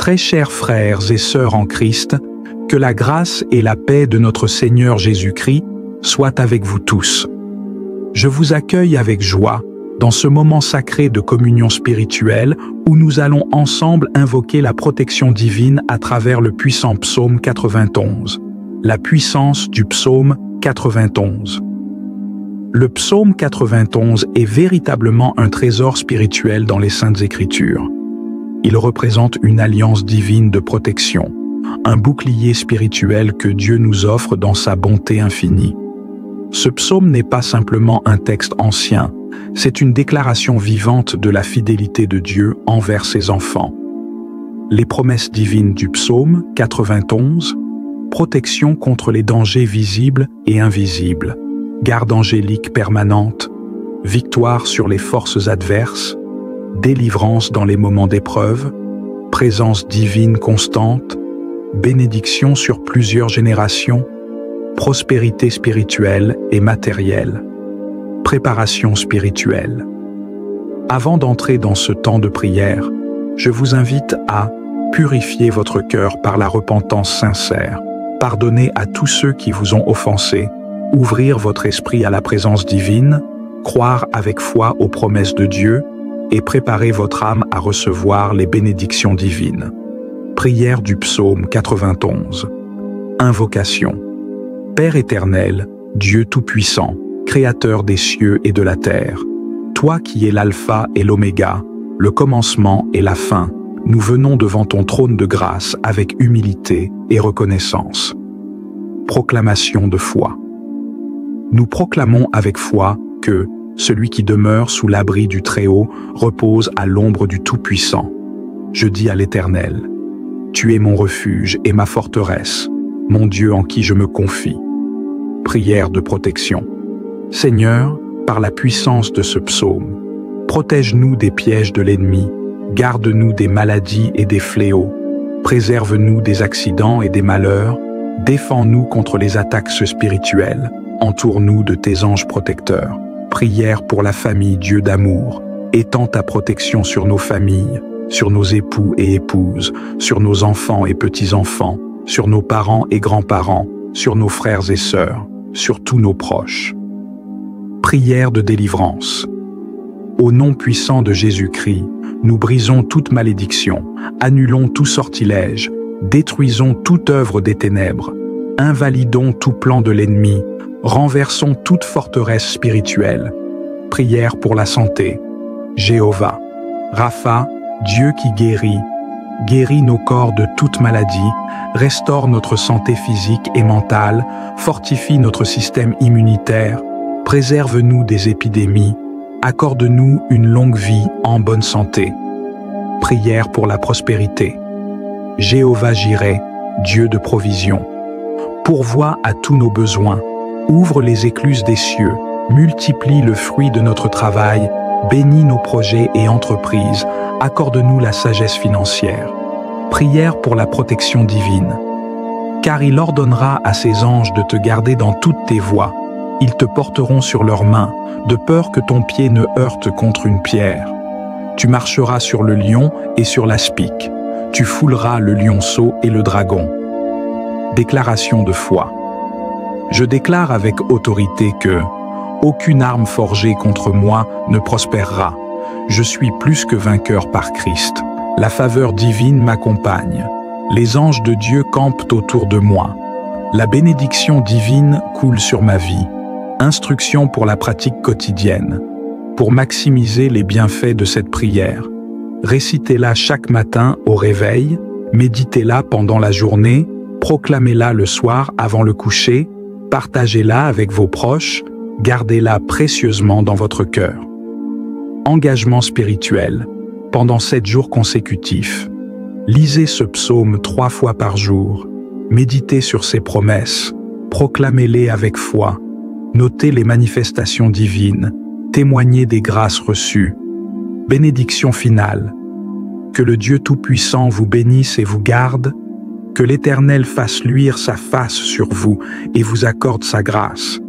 Très chers frères et sœurs en Christ, que la grâce et la paix de notre Seigneur Jésus-Christ soient avec vous tous. Je vous accueille avec joie dans ce moment sacré de communion spirituelle où nous allons ensemble invoquer la protection divine à travers le puissant psaume 91. La puissance du psaume 91. Le psaume 91 est véritablement un trésor spirituel dans les Saintes Écritures. Il représente une alliance divine de protection, un bouclier spirituel que Dieu nous offre dans sa bonté infinie. Ce psaume n'est pas simplement un texte ancien, c'est une déclaration vivante de la fidélité de Dieu envers ses enfants. Les promesses divines du psaume 91, protection contre les dangers visibles et invisibles, garde angélique permanente, victoire sur les forces adverses, délivrance dans les moments d'épreuve, présence divine constante, bénédiction sur plusieurs générations, prospérité spirituelle et matérielle, préparation spirituelle. Avant d'entrer dans ce temps de prière, je vous invite à purifier votre cœur par la repentance sincère, pardonner à tous ceux qui vous ont offensé, ouvrir votre esprit à la présence divine, croire avec foi aux promesses de Dieu et préparer votre âme à recevoir les bénédictions divines. Prière du psaume 91. Invocation. Père éternel, Dieu tout-puissant, Créateur des cieux et de la terre, toi qui es l'alpha et l'oméga, le commencement et la fin, nous venons devant ton trône de grâce avec humilité et reconnaissance. Proclamation de foi. Nous proclamons avec foi que celui qui demeure sous l'abri du Très-Haut repose à l'ombre du Tout-Puissant. Je dis à l'Éternel, tu es mon refuge et ma forteresse, mon Dieu en qui je me confie. Prière de protection. Seigneur, par la puissance de ce psaume, protège-nous des pièges de l'ennemi, garde-nous des maladies et des fléaux, préserve-nous des accidents et des malheurs, défends-nous contre les attaques spirituelles, entoure-nous de tes anges protecteurs. Prière pour la famille, Dieu d'amour, étends ta protection sur nos familles, sur nos époux et épouses, sur nos enfants et petits-enfants, sur nos parents et grands-parents, sur nos frères et sœurs, sur tous nos proches. Prière de délivrance. Au nom puissant de Jésus-Christ, nous brisons toute malédiction, annulons tout sortilège, détruisons toute œuvre des ténèbres, invalidons tout plan de l'ennemi, renversons toute forteresse spirituelle. Prière pour la santé. Jéhovah, Rapha, Dieu qui guérit nos corps de toute maladie, restaure notre santé physique et mentale, fortifie notre système immunitaire, préserve-nous des épidémies, accorde-nous une longue vie en bonne santé. Prière pour la prospérité. Jéhovah Jireh, Dieu de provision, pourvois à tous nos besoins, ouvre les écluses des cieux, multiplie le fruit de notre travail, bénis nos projets et entreprises, accorde-nous la sagesse financière. Prière pour la protection divine. Car il ordonnera à ses anges de te garder dans toutes tes voies. Ils te porteront sur leurs mains, de peur que ton pied ne heurte contre une pierre. Tu marcheras sur le lion et sur l'aspic. Tu fouleras le lionceau et le dragon. Déclaration de foi. Je déclare avec autorité que aucune arme forgée contre moi ne prospérera. Je suis plus que vainqueur par Christ. La faveur divine m'accompagne. Les anges de Dieu campent autour de moi. La bénédiction divine coule sur ma vie. Instruction pour la pratique quotidienne. Pour maximiser les bienfaits de cette prière, récitez-la chaque matin au réveil, méditez-la pendant la journée, proclamez-la le soir avant le coucher, partagez-la avec vos proches, gardez-la précieusement dans votre cœur. Engagement spirituel. Pendant 7 jours consécutifs, lisez ce psaume 3 fois par jour, méditez sur ses promesses, proclamez-les avec foi, notez les manifestations divines, témoignez des grâces reçues. Bénédiction finale. Que le Dieu Tout-Puissant vous bénisse et vous garde, que l'Éternel fasse luire sa face sur vous et vous accorde sa grâce,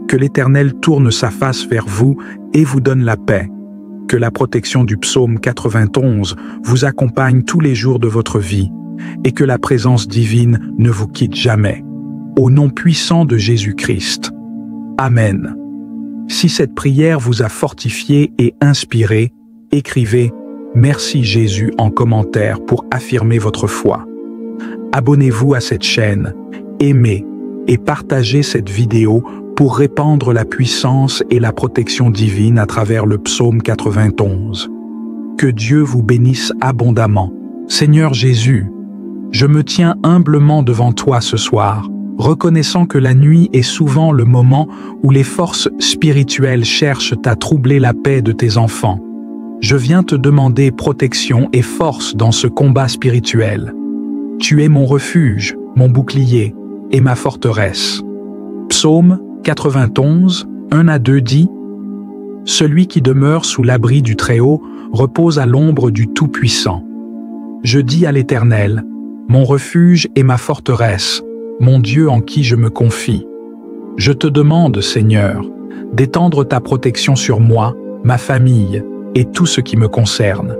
que l'Éternel tourne sa face vers vous et vous donne la paix, Que la protection du psaume 91 vous accompagne tous les jours de votre vie et que la présence divine ne vous quitte jamais. Au nom puissant de Jésus-Christ. Amen. Si cette prière vous a fortifié et inspiré, écrivez « Merci Jésus » en commentaire pour affirmer votre foi. Abonnez-vous à cette chaîne, aimez et partagez cette vidéo pour répandre la puissance et la protection divine à travers le psaume 91. Que Dieu vous bénisse abondamment. Seigneur Jésus, je me tiens humblement devant toi ce soir, reconnaissant que la nuit est souvent le moment où les forces spirituelles cherchent à troubler la paix de tes enfants. Je viens te demander protection et force dans ce combat spirituel. Tu es mon refuge, mon bouclier et ma forteresse. Psaume 91, 1 à 2 dit « Celui qui demeure sous l'abri du Très-Haut repose à l'ombre du Tout-Puissant. Je dis à l'Éternel, mon refuge et ma forteresse, mon Dieu en qui je me confie. Je te demande, Seigneur, d'étendre ta protection sur moi, ma famille et tout ce qui me concerne.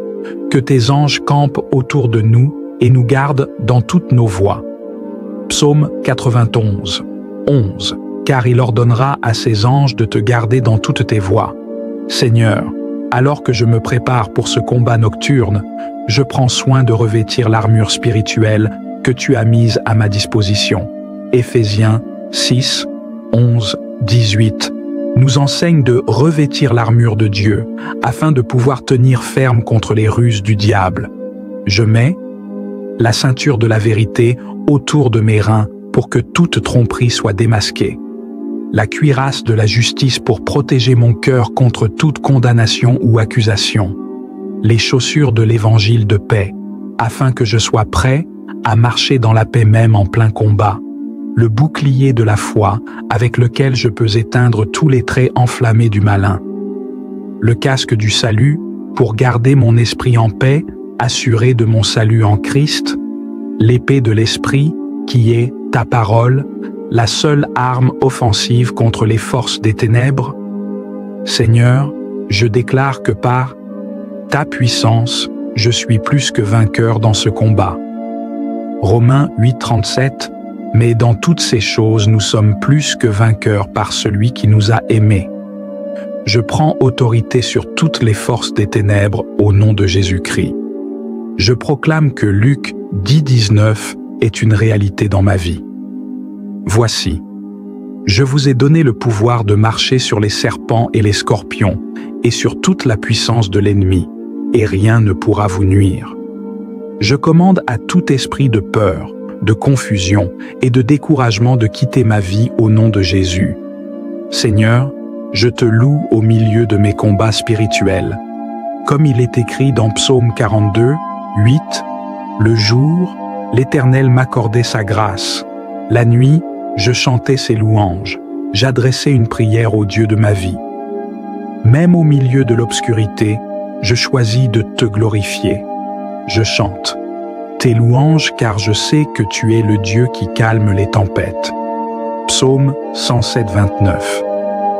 Que tes anges campent autour de nous et nous gardent dans toutes nos voies. » Psaume 91, 11. Car il ordonnera à ses anges de te garder dans toutes tes voies. Seigneur, alors que je me prépare pour ce combat nocturne, je prends soin de revêtir l'armure spirituelle que tu as mise à ma disposition. Éphésiens 6, 11, 18 nous enseigne de revêtir l'armure de Dieu afin de pouvoir tenir ferme contre les ruses du diable. Je mets la ceinture de la vérité autour de mes reins pour que toute tromperie soit démasquée. La cuirasse de la justice pour protéger mon cœur contre toute condamnation ou accusation. Les chaussures de l'évangile de paix, afin que je sois prêt à marcher dans la paix même en plein combat. Le bouclier de la foi avec lequel je peux éteindre tous les traits enflammés du malin. Le casque du salut pour garder mon esprit en paix, assuré de mon salut en Christ. L'épée de l'esprit qui est ta parole, la seule arme offensive contre les forces des ténèbres. Seigneur, je déclare que par ta puissance, je suis plus que vainqueur dans ce combat. Romains 8:37, mais dans toutes ces choses, nous sommes plus que vainqueurs par celui qui nous a aimés. Je prends autorité sur toutes les forces des ténèbres au nom de Jésus-Christ. Je proclame que Luc 10:19 est une réalité dans ma vie. Voici, je vous ai donné le pouvoir de marcher sur les serpents et les scorpions et sur toute la puissance de l'ennemi, et rien ne pourra vous nuire. Je commande à tout esprit de peur, de confusion et de découragement de quitter ma vie au nom de Jésus. Seigneur, je te loue au milieu de mes combats spirituels. Comme il est écrit dans Psaume 42, 8, « Le jour, l'Éternel m'accordait sa grâce. La nuit, je chantais ses louanges. J'adressais une prière au Dieu de ma vie. Même au milieu de l'obscurité, je choisis de te glorifier. Je chante tes louanges car je sais que tu es le Dieu qui calme les tempêtes. » Psaume 107, 29.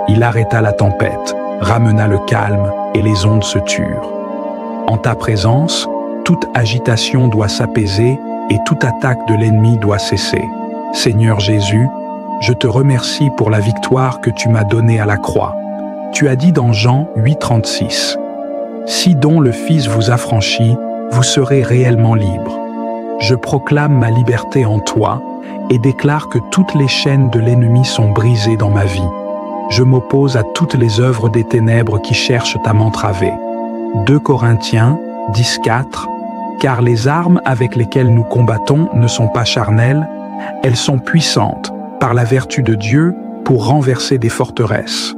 Il arrêta la tempête, ramena le calme et les ondes se turent. En ta présence, toute agitation doit s'apaiser et toute attaque de l'ennemi doit cesser. Seigneur Jésus, je te remercie pour la victoire que tu m'as donnée à la croix. Tu as dit dans Jean 8,36 « Si dont le Fils vous affranchit, vous serez réellement libre. Je proclame ma liberté en toi et déclare que toutes les chaînes de l'ennemi sont brisées dans ma vie. Je m'oppose à toutes les œuvres des ténèbres qui cherchent à m'entraver. » 2 Corinthiens 10,4 « Car les armes avec lesquelles nous combattons ne sont pas charnelles, elles sont puissantes par la vertu de Dieu pour renverser des forteresses.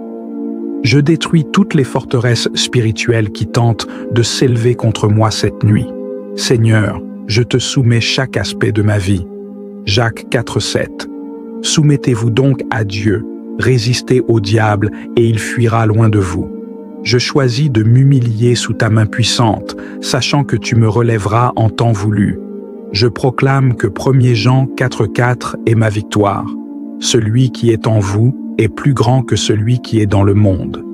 Je détruis toutes les forteresses spirituelles qui tentent de s'élever contre moi cette nuit. Seigneur, je te soumets chaque aspect de ma vie. Jacques 4,7 « Soumettez-vous donc à Dieu, résistez au diable et il fuira loin de vous. Je choisis de m'humilier sous ta main puissante, sachant que tu me relèveras en temps voulu. Je proclame que 1 Jean 4,4 est ma victoire. Celui qui est en vous est plus grand que celui qui est dans le monde.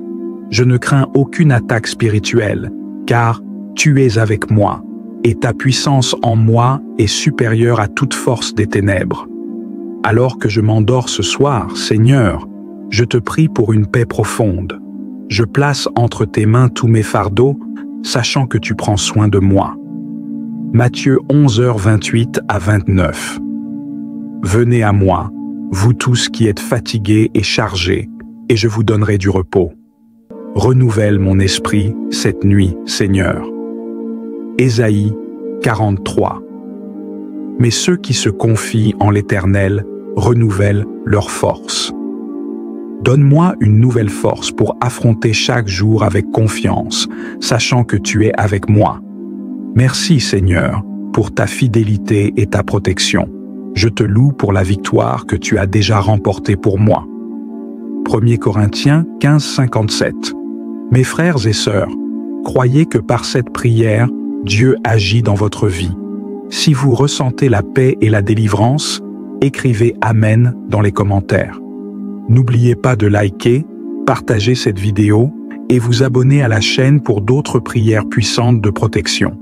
Je ne crains aucune attaque spirituelle, car tu es avec moi, et ta puissance en moi est supérieure à toute force des ténèbres. Alors que je m'endors ce soir, Seigneur, je te prie pour une paix profonde. Je place entre tes mains tous mes fardeaux, sachant que tu prends soin de moi. Matthieu 11h28 à 29. Venez à moi, vous tous qui êtes fatigués et chargés, et je vous donnerai du repos. Renouvelle mon esprit cette nuit, Seigneur. Ésaïe 43. Mais ceux qui se confient en l'Éternel renouvellent leur force. Donne-moi une nouvelle force pour affronter chaque jour avec confiance, sachant que tu es avec moi. Merci, Seigneur, pour ta fidélité et ta protection. Je te loue pour la victoire que tu as déjà remportée pour moi. 1 Corinthiens 15:57. Mes frères et sœurs, croyez que par cette prière, Dieu agit dans votre vie. Si vous ressentez la paix et la délivrance, écrivez Amen dans les commentaires. N'oubliez pas de liker, partager cette vidéo et vous abonner à la chaîne pour d'autres prières puissantes de protection.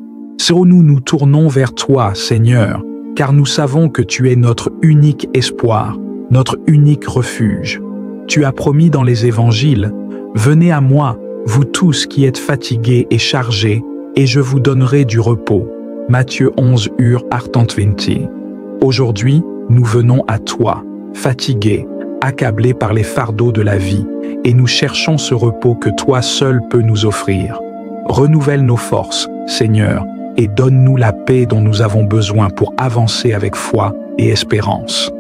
Nous tournons vers toi, Seigneur, car nous savons que tu es notre unique espoir, notre unique refuge. Tu as promis dans les évangiles, « Venez à moi, vous tous qui êtes fatigués et chargés, et je vous donnerai du repos. » Matthieu 11h28. Aujourd'hui, nous venons à toi, fatigués, accablés par les fardeaux de la vie, et nous cherchons ce repos que toi seul peux nous offrir. Renouvelle nos forces, Seigneur, et donne-nous la paix dont nous avons besoin pour avancer avec foi et espérance.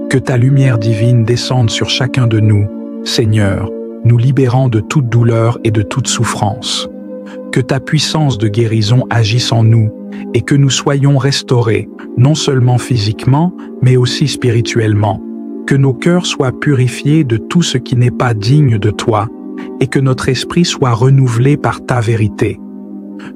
Que ta lumière divine descende sur chacun de nous, Seigneur, nous libérant de toute douleur et de toute souffrance. Que ta puissance de guérison agisse en nous et que nous soyons restaurés, non seulement physiquement, mais aussi spirituellement. Que nos cœurs soient purifiés de tout ce qui n'est pas digne de toi et que notre esprit soit renouvelé par ta vérité.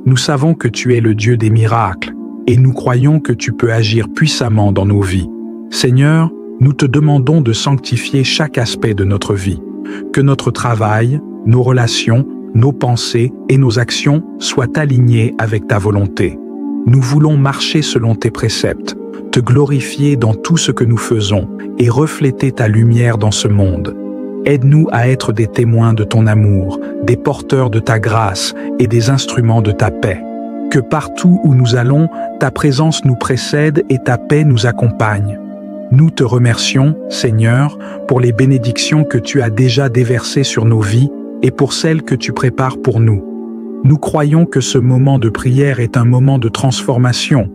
Nous savons que tu es le Dieu des miracles et nous croyons que tu peux agir puissamment dans nos vies. Seigneur, nous te demandons de sanctifier chaque aspect de notre vie, que notre travail, nos relations, nos pensées et nos actions soient alignés avec ta volonté. Nous voulons marcher selon tes préceptes, te glorifier dans tout ce que nous faisons et refléter ta lumière dans ce monde. Aide-nous à être des témoins de ton amour, des porteurs de ta grâce et des instruments de ta paix. Que partout où nous allons, ta présence nous précède et ta paix nous accompagne. Nous te remercions, Seigneur, pour les bénédictions que tu as déjà déversées sur nos vies et pour celles que tu prépares pour nous. Nous croyons que ce moment de prière est un moment de transformation,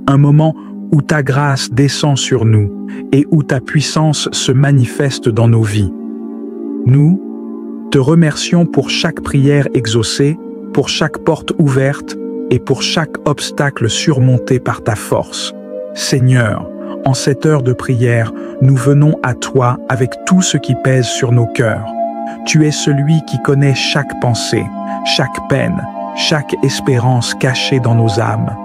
un moment où ta grâce descend sur nous et où ta puissance se manifeste dans nos vies. Nous te remercions pour chaque prière exaucée, pour chaque porte ouverte et pour chaque obstacle surmonté par ta force. Seigneur, en cette heure de prière, nous venons à toi avec tout ce qui pèse sur nos cœurs. Tu es celui qui connaît chaque pensée, chaque peine, chaque espérance cachée dans nos âmes.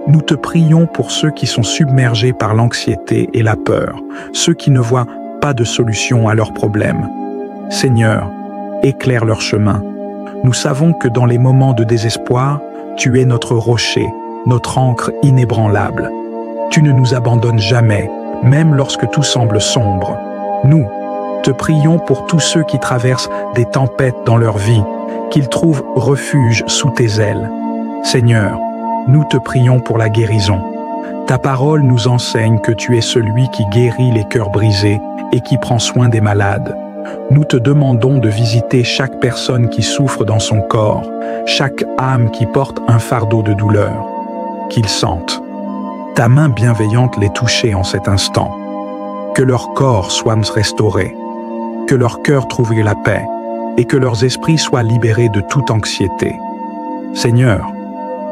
Nous te prions pour ceux qui sont submergés par l'anxiété et la peur, ceux qui ne voient pas de solution à leurs problèmes. Seigneur, éclaire leur chemin. Nous savons que dans les moments de désespoir, tu es notre rocher, notre ancre inébranlable. Tu ne nous abandonnes jamais, même lorsque tout semble sombre. Nous te prions pour tous ceux qui traversent des tempêtes dans leur vie, qu'ils trouvent refuge sous tes ailes. Seigneur, nous te prions pour la guérison. Ta parole nous enseigne que tu es celui qui guérit les cœurs brisés et qui prend soin des malades. Nous te demandons de visiter chaque personne qui souffre dans son corps, chaque âme qui porte un fardeau de douleur. Qu'ils sentent ta main bienveillante les toucher en cet instant. Que leur corps soit restauré, que leur cœur trouve la paix et que leurs esprits soient libérés de toute anxiété. Seigneur,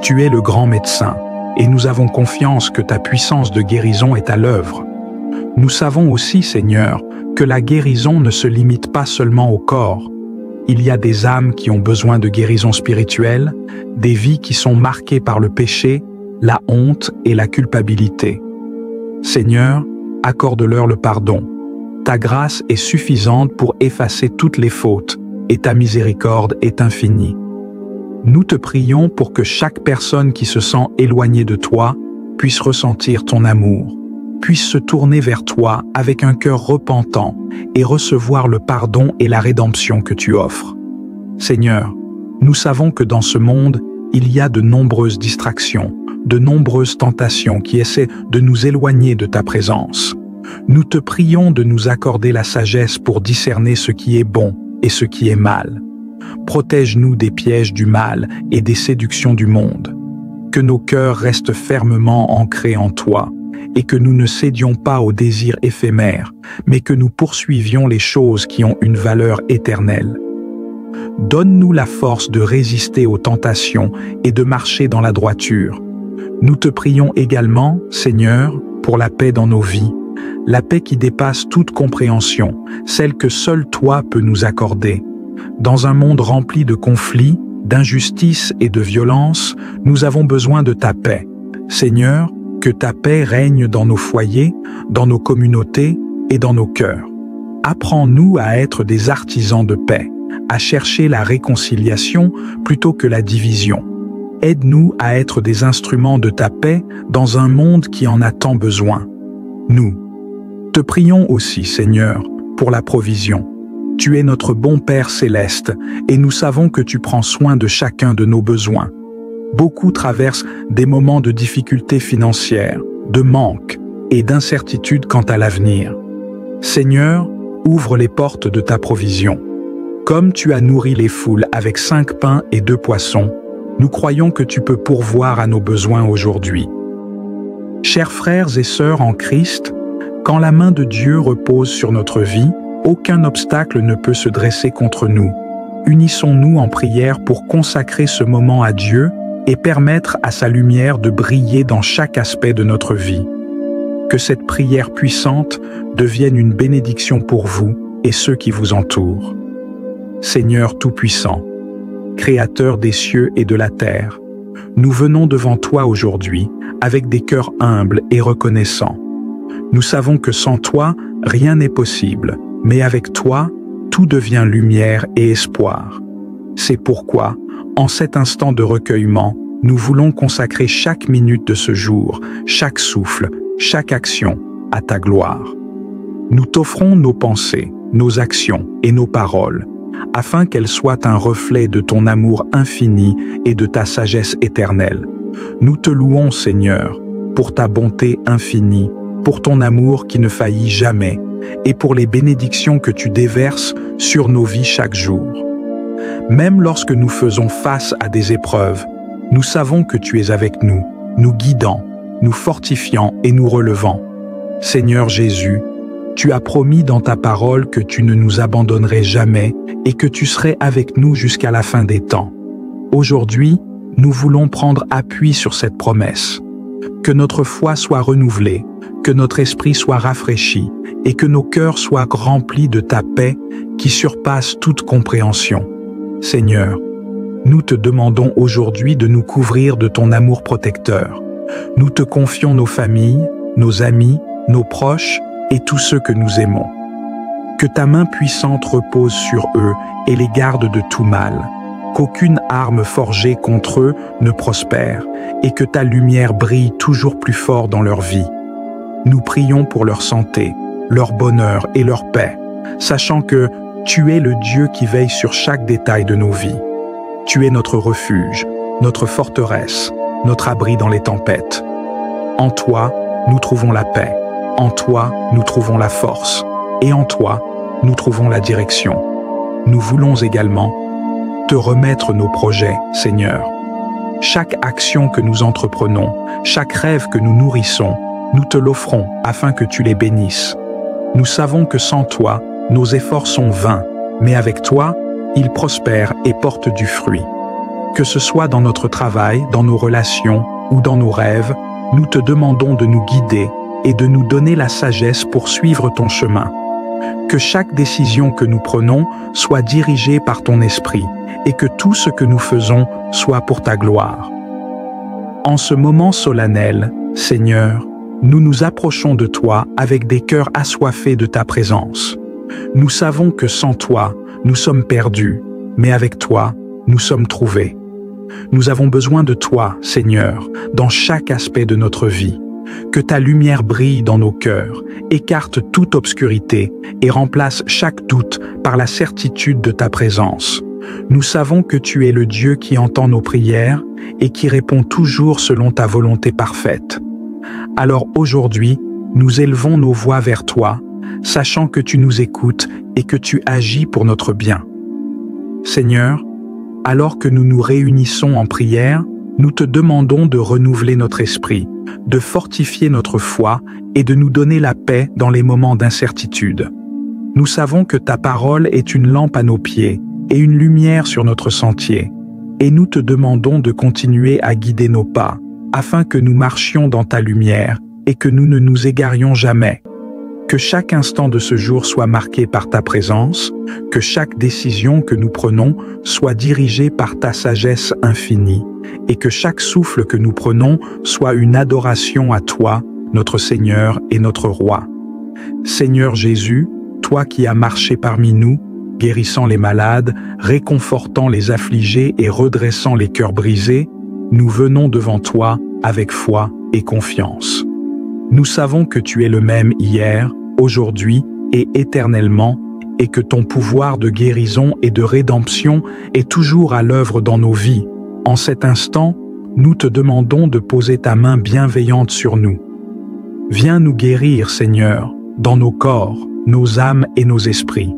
tu es le grand médecin et nous avons confiance que ta puissance de guérison est à l'œuvre. Nous savons aussi, Seigneur, que la guérison ne se limite pas seulement au corps. Il y a des âmes qui ont besoin de guérison spirituelle, des vies qui sont marquées par le péché, la honte et la culpabilité. Seigneur, accorde-leur le pardon. Ta grâce est suffisante pour effacer toutes les fautes et ta miséricorde est infinie. Nous te prions pour que chaque personne qui se sent éloignée de toi puisse ressentir ton amour, puisse se tourner vers toi avec un cœur repentant et recevoir le pardon et la rédemption que tu offres. Seigneur, nous savons que dans ce monde, il y a de nombreuses distractions, de nombreuses tentations qui essaient de nous éloigner de ta présence. Nous te prions de nous accorder la sagesse pour discerner ce qui est bon et ce qui est mal. Protège-nous des pièges du mal et des séductions du monde. Que nos cœurs restent fermement ancrés en toi et que nous ne cédions pas aux désirs éphémères, mais que nous poursuivions les choses qui ont une valeur éternelle. Donne-nous la force de résister aux tentations et de marcher dans la droiture. Nous te prions également, Seigneur, pour la paix dans nos vies, la paix qui dépasse toute compréhension, celle que seul toi peux nous accorder. Dans un monde rempli de conflits, d'injustice et de violence, nous avons besoin de ta paix. Seigneur, que ta paix règne dans nos foyers, dans nos communautés et dans nos cœurs. Apprends-nous à être des artisans de paix, à chercher la réconciliation plutôt que la division. Aide-nous à être des instruments de ta paix dans un monde qui en a tant besoin. Nous te prions aussi, Seigneur, pour la provision. Tu es notre bon Père céleste et nous savons que tu prends soin de chacun de nos besoins. Beaucoup traversent des moments de difficultés financières, de manque et d'incertitude quant à l'avenir. Seigneur, ouvre les portes de ta provision. Comme tu as nourri les foules avec 5 pains et 2 poissons, nous croyons que tu peux pourvoir à nos besoins aujourd'hui. Chers frères et sœurs en Christ, quand la main de Dieu repose sur notre vie, aucun obstacle ne peut se dresser contre nous. Unissons-nous en prière pour consacrer ce moment à Dieu et permettre à sa lumière de briller dans chaque aspect de notre vie. Que cette prière puissante devienne une bénédiction pour vous et ceux qui vous entourent. Seigneur Tout-Puissant, Créateur des cieux et de la terre, nous venons devant toi aujourd'hui avec des cœurs humbles et reconnaissants. Nous savons que sans toi, rien n'est possible, mais avec toi, tout devient lumière et espoir. C'est pourquoi, en cet instant de recueillement, nous voulons consacrer chaque minute de ce jour, chaque souffle, chaque action à ta gloire. Nous t'offrons nos pensées, nos actions et nos paroles, afin qu'elles soient un reflet de ton amour infini et de ta sagesse éternelle. Nous te louons, Seigneur, pour ta bonté infinie, pour ton amour qui ne faillit jamais, et pour les bénédictions que tu déverses sur nos vies chaque jour. Même lorsque nous faisons face à des épreuves, nous savons que tu es avec nous, nous guidant, nous fortifiant et nous relevant. Seigneur Jésus, tu as promis dans ta parole que tu ne nous abandonnerais jamais et que tu serais avec nous jusqu'à la fin des temps. Aujourd'hui, nous voulons prendre appui sur cette promesse. Que notre foi soit renouvelée, que notre esprit soit rafraîchi et que nos cœurs soient remplis de ta paix qui surpasse toute compréhension. Seigneur, nous te demandons aujourd'hui de nous couvrir de ton amour protecteur. Nous te confions nos familles, nos amis, nos proches et tous ceux que nous aimons. Que ta main puissante repose sur eux et les garde de tout mal. Qu'aucune arme forgée contre eux ne prospère et que ta lumière brille toujours plus fort dans leur vie. Nous prions pour leur santé, leur bonheur et leur paix, sachant que tu es le Dieu qui veille sur chaque détail de nos vies. Tu es notre refuge, notre forteresse, notre abri dans les tempêtes. En toi, nous trouvons la paix. En toi, nous trouvons la force. Et en toi, nous trouvons la direction. Nous voulons également te remettre nos projets, Seigneur. Chaque action que nous entreprenons, chaque rêve que nous nourrissons, nous te l'offrons afin que tu les bénisses. Nous savons que sans toi, nos efforts sont vains, mais avec toi, ils prospèrent et portent du fruit. Que ce soit dans notre travail, dans nos relations ou dans nos rêves, nous te demandons de nous guider et de nous donner la sagesse pour suivre ton chemin. Que chaque décision que nous prenons soit dirigée par ton esprit et que tout ce que nous faisons soit pour ta gloire. En ce moment solennel, Seigneur, nous nous approchons de toi avec des cœurs assoiffés de ta présence. Nous savons que sans toi, Nous sommes perdus, mais avec toi, nous sommes trouvés. Nous avons besoin de toi, Seigneur, dans chaque aspect de notre vie. Que ta lumière brille dans nos cœurs, écarte toute obscurité et remplace chaque doute par la certitude de ta présence. Nous savons que tu es le Dieu qui entend nos prières et qui répond toujours selon ta volonté parfaite. Alors aujourd'hui, nous élevons nos voix vers toi, sachant que tu nous écoutes et que tu agis pour notre bien. Seigneur, alors que nous nous réunissons en prière, nous te demandons de renouveler notre esprit, de fortifier notre foi et de nous donner la paix dans les moments d'incertitude. Nous savons que ta parole est une lampe à nos pieds et une lumière sur notre sentier, et nous te demandons de continuer à guider nos pas, afin que nous marchions dans ta lumière et que nous ne nous égarions jamais. Que chaque instant de ce jour soit marqué par ta présence, que chaque décision que nous prenons soit dirigée par ta sagesse infinie, et que chaque souffle que nous prenons soit une adoration à toi, notre Seigneur et notre Roi. Seigneur Jésus, toi qui as marché parmi nous, guérissant les malades, réconfortant les affligés et redressant les cœurs brisés, nous venons devant toi avec foi et confiance. Nous savons que tu es le même hier, aujourd'hui et éternellement, et que ton pouvoir de guérison et de rédemption est toujours à l'œuvre dans nos vies. En cet instant, nous te demandons de poser ta main bienveillante sur nous. Viens nous guérir, Seigneur, dans nos corps, nos âmes et nos esprits.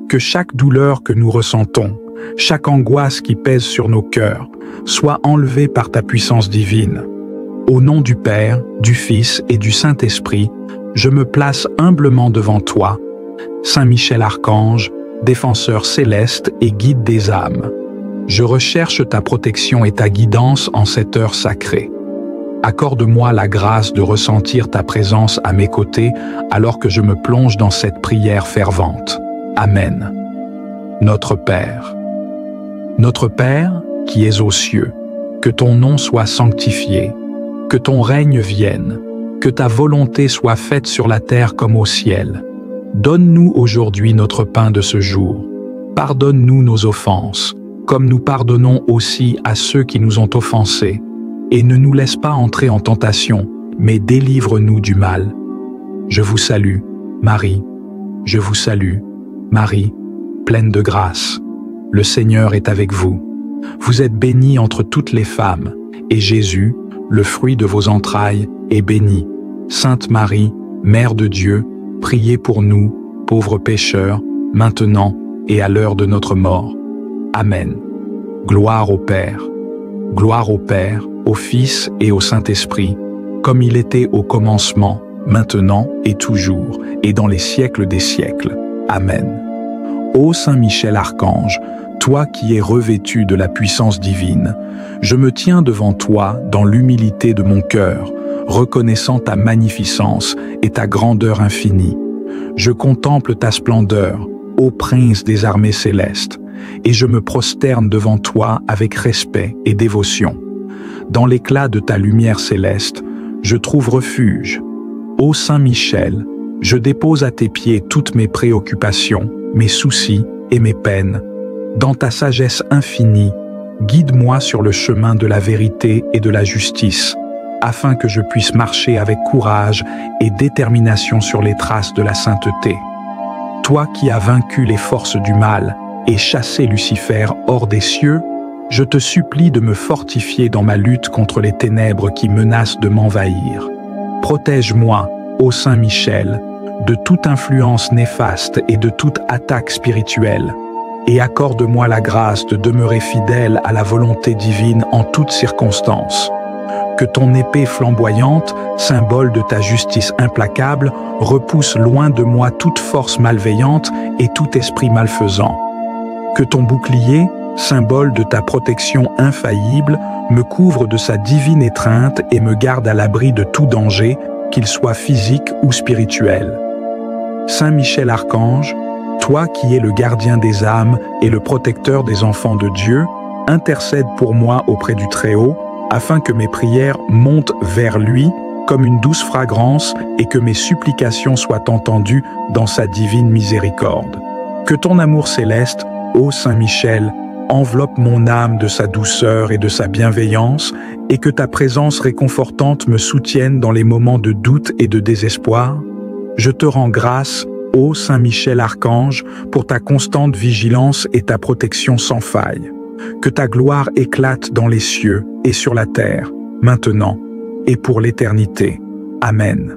Que chaque douleur que nous ressentons, chaque angoisse qui pèse sur nos cœurs, soit enlevée par ta puissance divine. Au nom du Père, du Fils et du Saint-Esprit, je me place humblement devant toi, Saint Michel Archange, défenseur céleste et guide des âmes. Je recherche ta protection et ta guidance en cette heure sacrée. Accorde-moi la grâce de ressentir ta présence à mes côtés alors que je me plonge dans cette prière fervente. Amen. Notre Père. Notre Père, qui es aux cieux, que ton nom soit sanctifié, que ton règne vienne, que ta volonté soit faite sur la terre comme au ciel. Donne-nous aujourd'hui notre pain de ce jour. Pardonne-nous nos offenses, comme nous pardonnons aussi à ceux qui nous ont offensés. Et ne nous laisse pas entrer en tentation, mais délivre-nous du mal. Je vous salue, Marie. Je vous salue, Marie, pleine de grâce. Le Seigneur est avec vous. Vous êtes bénie entre toutes les femmes, et Jésus, le fruit de vos entrailles, est béni. Sainte Marie, Mère de Dieu, priez pour nous, pauvres pécheurs, maintenant et à l'heure de notre mort. Amen. Gloire au Père. Gloire au Père, au Fils et au Saint-Esprit, comme il était au commencement, maintenant et toujours, et dans les siècles des siècles. Amen. Ô Saint Michel Archange, toi qui es revêtu de la puissance divine, je me tiens devant toi dans l'humilité de mon cœur, reconnaissant ta magnificence et ta grandeur infinie. Je contemple ta splendeur, ô prince des armées célestes, et je me prosterne devant toi avec respect et dévotion. Dans l'éclat de ta lumière céleste, je trouve refuge. Ô Saint Michel, je dépose à tes pieds toutes mes préoccupations, mes soucis et mes peines. Dans ta sagesse infinie, guide-moi sur le chemin de la vérité et de la justice, afin que je puisse marcher avec courage et détermination sur les traces de la sainteté. Toi qui as vaincu les forces du mal et chassé Lucifer hors des cieux, je te supplie de me fortifier dans ma lutte contre les ténèbres qui menacent de m'envahir. Protège-moi, ô Saint Michel, de toute influence néfaste et de toute attaque spirituelle, et accorde-moi la grâce de demeurer fidèle à la volonté divine en toutes circonstances. Que ton épée flamboyante, symbole de ta justice implacable, repousse loin de moi toute force malveillante et tout esprit malfaisant. Que ton bouclier, symbole de ta protection infaillible, me couvre de sa divine étreinte et me garde à l'abri de tout danger, qu'il soit physique ou spirituel. Saint Michel Archange, toi qui es le gardien des âmes et le protecteur des enfants de Dieu, intercède pour moi auprès du Très-Haut, afin que mes prières montent vers lui comme une douce fragrance et que mes supplications soient entendues dans sa divine miséricorde. Que ton amour céleste, ô Saint Michel, enveloppe mon âme de sa douceur et de sa bienveillance, et que ta présence réconfortante me soutienne dans les moments de doute et de désespoir. Je te rends grâce, ô Saint Michel Archange, pour ta constante vigilance et ta protection sans faille. Que ta gloire éclate dans les cieux et sur la terre, maintenant et pour l'éternité. Amen.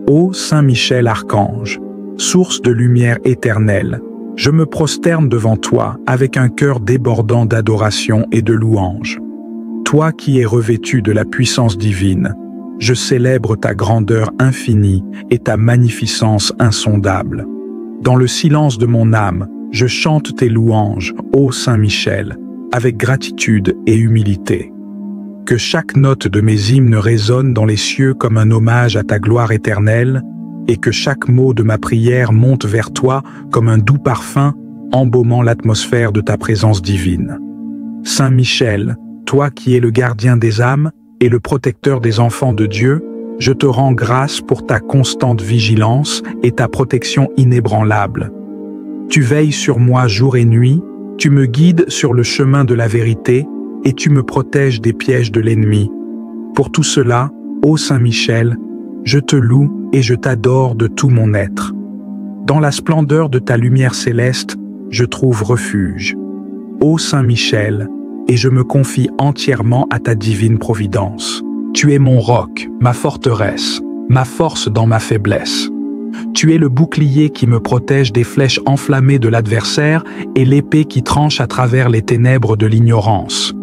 Ô Saint Michel Archange, source de lumière éternelle, je me prosterne devant toi avec un cœur débordant d'adoration et de louange. Toi qui es revêtu de la puissance divine, je célèbre ta grandeur infinie et ta magnificence insondable. Dans le silence de mon âme, je chante tes louanges, ô Saint Michel, avec gratitude et humilité. Que chaque note de mes hymnes résonne dans les cieux comme un hommage à ta gloire éternelle, et que chaque mot de ma prière monte vers toi comme un doux parfum, embaumant l'atmosphère de ta présence divine. Saint Michel, toi qui es le gardien des âmes et le protecteur des enfants de Dieu, je te rends grâce pour ta constante vigilance et ta protection inébranlable. Tu veilles sur moi jour et nuit, tu me guides sur le chemin de la vérité et tu me protèges des pièges de l'ennemi. Pour tout cela, ô Saint Michel, je te loue et je t'adore de tout mon être. Dans la splendeur de ta lumière céleste, je trouve refuge. Ô Saint Michel, et je me confie entièrement à ta divine providence. Tu es mon roc, ma forteresse, ma force dans ma faiblesse. Tu es le bouclier qui me protège des flèches enflammées de l'adversaire et l'épée qui tranche à travers les ténèbres de l'ignorance.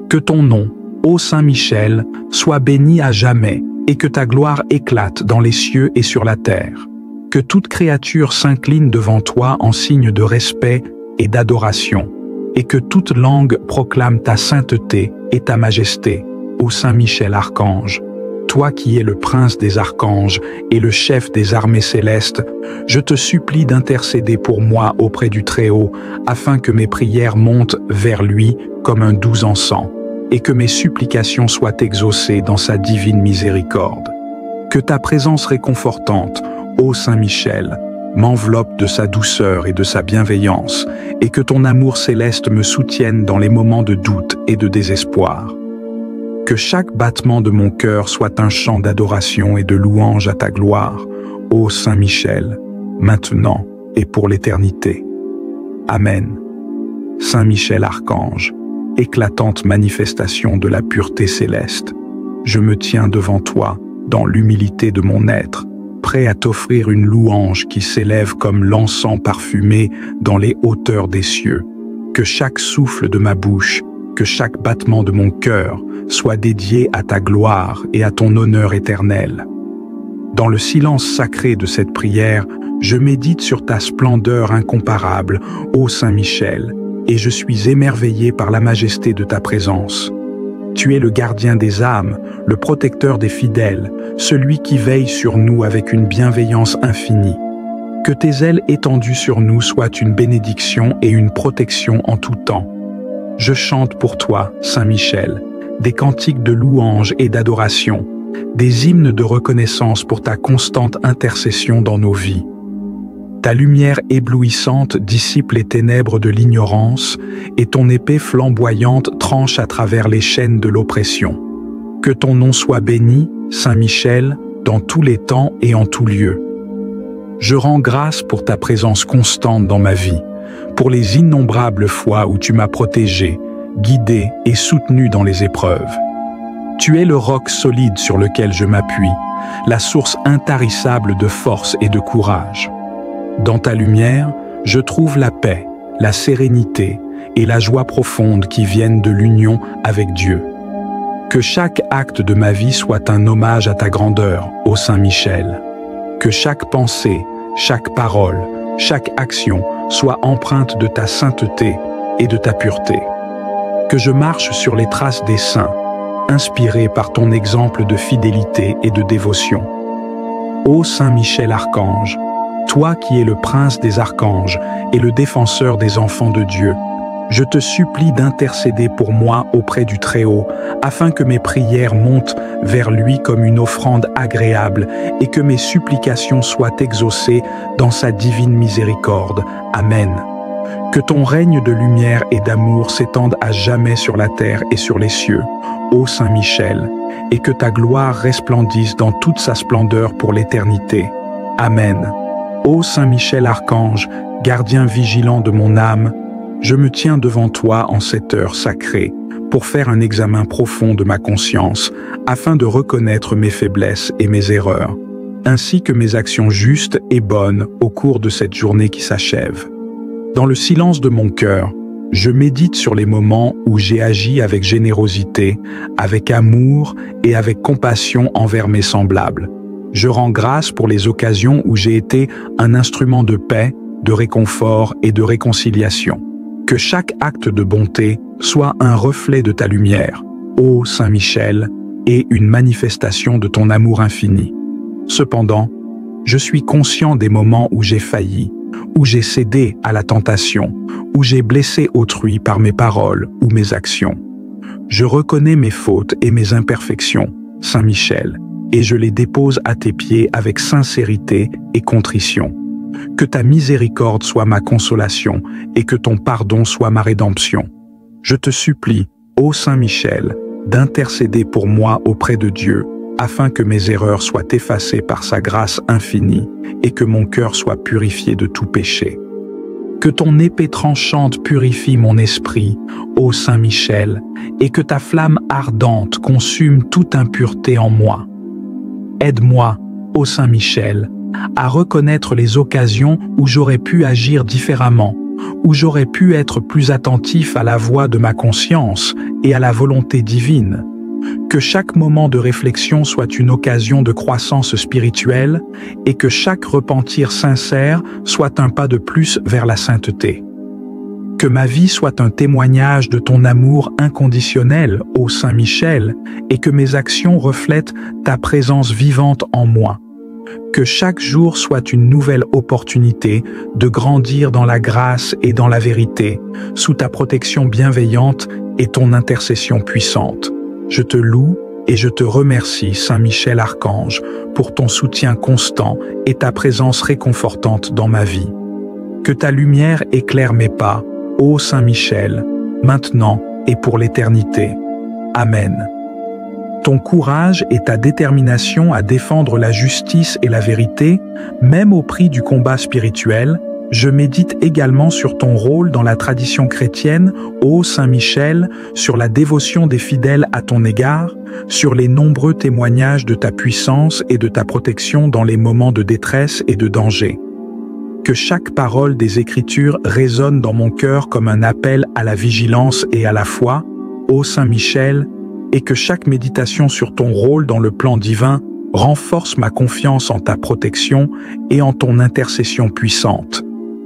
Que ton nom, ô Saint Michel, soit béni à jamais et que ta gloire éclate dans les cieux et sur la terre. Que toute créature s'incline devant toi en signe de respect et d'adoration, et que toute langue proclame ta sainteté et ta majesté, ô Saint Michel Archange. Toi qui es le prince des archanges et le chef des armées célestes, je te supplie d'intercéder pour moi auprès du Très-Haut, afin que mes prières montent vers lui comme un doux encens, et que mes supplications soient exaucées dans sa divine miséricorde. Que ta présence réconfortante, ô Saint Michel, m'enveloppe de sa douceur et de sa bienveillance, et que ton amour céleste me soutienne dans les moments de doute et de désespoir. Que chaque battement de mon cœur soit un chant d'adoration et de louange à ta gloire, ô Saint Michel, maintenant et pour l'éternité. Amen. Saint Michel Archange, éclatante manifestation de la pureté céleste, je me tiens devant toi dans l'humilité de mon être, prêt à t'offrir une louange qui s'élève comme l'encens parfumé dans les hauteurs des cieux. Que chaque souffle de ma bouche, que chaque battement de mon cœur soit dédié à ta gloire et à ton honneur éternel. Dans le silence sacré de cette prière, je médite sur ta splendeur incomparable, ô Saint Michel, et je suis émerveillé par la majesté de ta présence. Tu es le gardien des âmes, le protecteur des fidèles, celui qui veille sur nous avec une bienveillance infinie. Que tes ailes étendues sur nous soient une bénédiction et une protection en tout temps. Je chante pour toi, Saint Michel, des cantiques de louange et d'adoration, des hymnes de reconnaissance pour ta constante intercession dans nos vies. Ta lumière éblouissante dissipe les ténèbres de l'ignorance et ton épée flamboyante tranche à travers les chaînes de l'oppression. Que ton nom soit béni, Saint Michel, dans tous les temps et en tout lieu. Je rends grâce pour ta présence constante dans ma vie, pour les innombrables fois où tu m'as protégé, guidé et soutenu dans les épreuves. Tu es le roc solide sur lequel je m'appuie, la source intarissable de force et de courage. Dans ta lumière, je trouve la paix, la sérénité et la joie profonde qui viennent de l'union avec Dieu. Que chaque acte de ma vie soit un hommage à ta grandeur, ô Saint Michel. Que chaque pensée, chaque parole, chaque action soit empreinte de ta sainteté et de ta pureté. Que je marche sur les traces des saints, inspiré par ton exemple de fidélité et de dévotion. Ô Saint Michel Archange, toi qui es le prince des archanges et le défenseur des enfants de Dieu, Je te supplie d'intercéder pour moi auprès du Très-Haut, afin que mes prières montent vers lui comme une offrande agréable et que mes supplications soient exaucées dans sa divine miséricorde. Amen. Que ton règne de lumière et d'amour s'étende à jamais sur la terre et sur les cieux, ô Saint Michel, et que ta gloire resplendisse dans toute sa splendeur pour l'éternité. Amen. Ô Saint Michel Archange, gardien vigilant de mon âme, je me tiens devant toi en cette heure sacrée pour faire un examen profond de ma conscience afin de reconnaître mes faiblesses et mes erreurs, ainsi que mes actions justes et bonnes au cours de cette journée qui s'achève. Dans le silence de mon cœur, je médite sur les moments où j'ai agi avec générosité, avec amour et avec compassion envers mes semblables. Je rends grâce pour les occasions où j'ai été un instrument de paix, de réconfort et de réconciliation. Que chaque acte de bonté soit un reflet de ta lumière, ô Saint Michel, et une manifestation de ton amour infini. Cependant, je suis conscient des moments où j'ai failli, où j'ai cédé à la tentation, où j'ai blessé autrui par mes paroles ou mes actions. Je reconnais mes fautes et mes imperfections, Saint Michel, et je les dépose à tes pieds avec sincérité et contrition. Que ta miséricorde soit ma consolation et que ton pardon soit ma rédemption. Je te supplie, ô Saint Michel, d'intercéder pour moi auprès de Dieu, afin que mes erreurs soient effacées par sa grâce infinie et que mon cœur soit purifié de tout péché. Que ton épée tranchante purifie mon esprit, ô Saint Michel, et que ta flamme ardente consume toute impureté en moi. Aide-moi, ô Saint Michel, à reconnaître les occasions où j'aurais pu agir différemment, où j'aurais pu être plus attentif à la voix de ma conscience et à la volonté divine. Que chaque moment de réflexion soit une occasion de croissance spirituelle et que chaque repentir sincère soit un pas de plus vers la sainteté. Que ma vie soit un témoignage de ton amour inconditionnel, ô Saint Michel, et que mes actions reflètent ta présence vivante en moi. Que chaque jour soit une nouvelle opportunité de grandir dans la grâce et dans la vérité, sous ta protection bienveillante et ton intercession puissante. Je te loue et je te remercie, Saint Michel Archange, pour ton soutien constant et ta présence réconfortante dans ma vie. Que ta lumière éclaire mes pas, ô Saint Michel, maintenant et pour l'éternité. Amen. Ton courage et ta détermination à défendre la justice et la vérité, même au prix du combat spirituel, je médite également sur ton rôle dans la tradition chrétienne, ô Saint Michel, sur la dévotion des fidèles à ton égard, sur les nombreux témoignages de ta puissance et de ta protection dans les moments de détresse et de danger. Que chaque parole des Écritures résonne dans mon cœur comme un appel à la vigilance et à la foi, ô Saint Michel, et que chaque méditation sur ton rôle dans le plan divin renforce ma confiance en ta protection et en ton intercession puissante.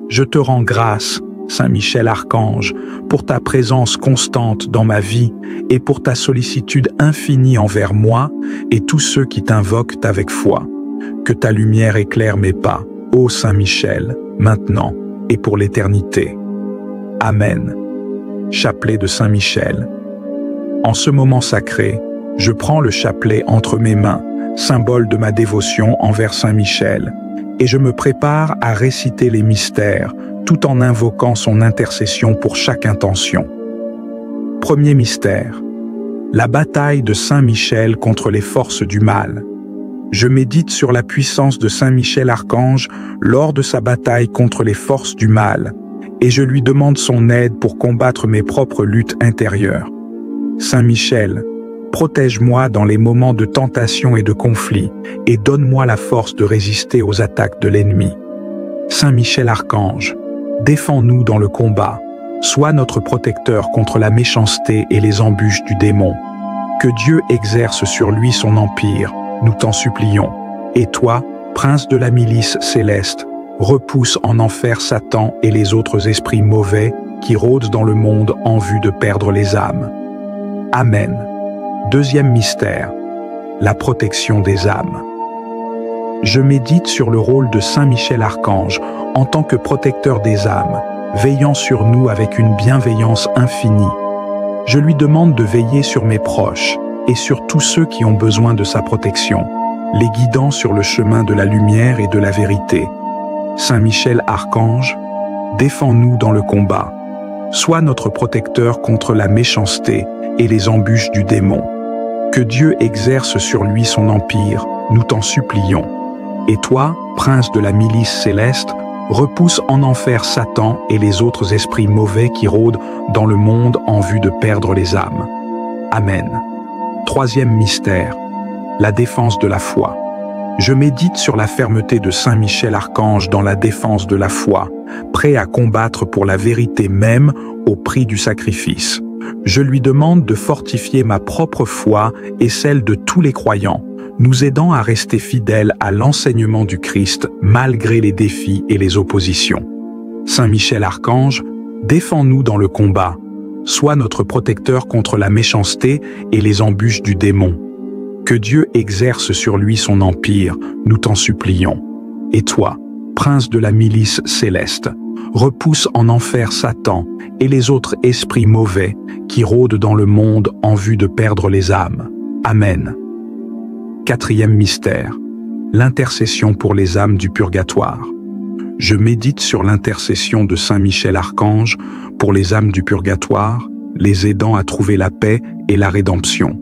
Je te rends grâce, Saint Michel Archange, pour ta présence constante dans ma vie et pour ta sollicitude infinie envers moi et tous ceux qui t'invoquent avec foi. Que ta lumière éclaire mes pas, ô Saint Michel, maintenant et pour l'éternité. Amen. Chapelet de Saint Michel. En ce moment sacré, je prends le chapelet entre mes mains, symbole de ma dévotion envers Saint Michel, et je me prépare à réciter les mystères, tout en invoquant son intercession pour chaque intention. Premier mystère, la bataille de Saint Michel contre les forces du mal. Je médite sur la puissance de Saint Michel Archange lors de sa bataille contre les forces du mal, et je lui demande son aide pour combattre mes propres luttes intérieures. Saint Michel, protège-moi dans les moments de tentation et de conflit, et donne-moi la force de résister aux attaques de l'ennemi. Saint Michel Archange, défends-nous dans le combat, sois notre protecteur contre la méchanceté et les embûches du démon. Que Dieu exerce sur lui son empire, nous t'en supplions. Et toi, prince de la milice céleste, repousse en enfer Satan et les autres esprits mauvais qui rôdent dans le monde en vue de perdre les âmes. Amen. Deuxième mystère, la protection des âmes. Je médite sur le rôle de Saint Michel Archange en tant que protecteur des âmes, veillant sur nous avec une bienveillance infinie. Je lui demande de veiller sur mes proches et sur tous ceux qui ont besoin de sa protection, les guidant sur le chemin de la lumière et de la vérité. Saint Michel Archange, défends-nous dans le combat. Sois notre protecteur contre la méchanceté et les embûches du démon. Que Dieu exerce sur lui son empire, nous t'en supplions. Et toi, prince de la milice céleste, repousse en enfer Satan et les autres esprits mauvais qui rôdent dans le monde en vue de perdre les âmes. Amen. Troisième mystère, la défense de la foi. Je médite sur la fermeté de Saint Michel Archange dans la défense de la foi, prêt à combattre pour la vérité même au prix du sacrifice. Je lui demande de fortifier ma propre foi et celle de tous les croyants, nous aidant à rester fidèles à l'enseignement du Christ malgré les défis et les oppositions. Saint Michel Archange, défends-nous dans le combat. Sois notre protecteur contre la méchanceté et les embûches du démon. Que Dieu exerce sur lui son empire, nous t'en supplions. Et toi, prince de la milice céleste, repousse en enfer Satan et les autres esprits mauvais qui rôdent dans le monde en vue de perdre les âmes. Amen. Quatrième mystère, l'intercession pour les âmes du purgatoire. Je médite sur l'intercession de Saint Michel Archange pour les âmes du purgatoire, les aidant à trouver la paix et la rédemption.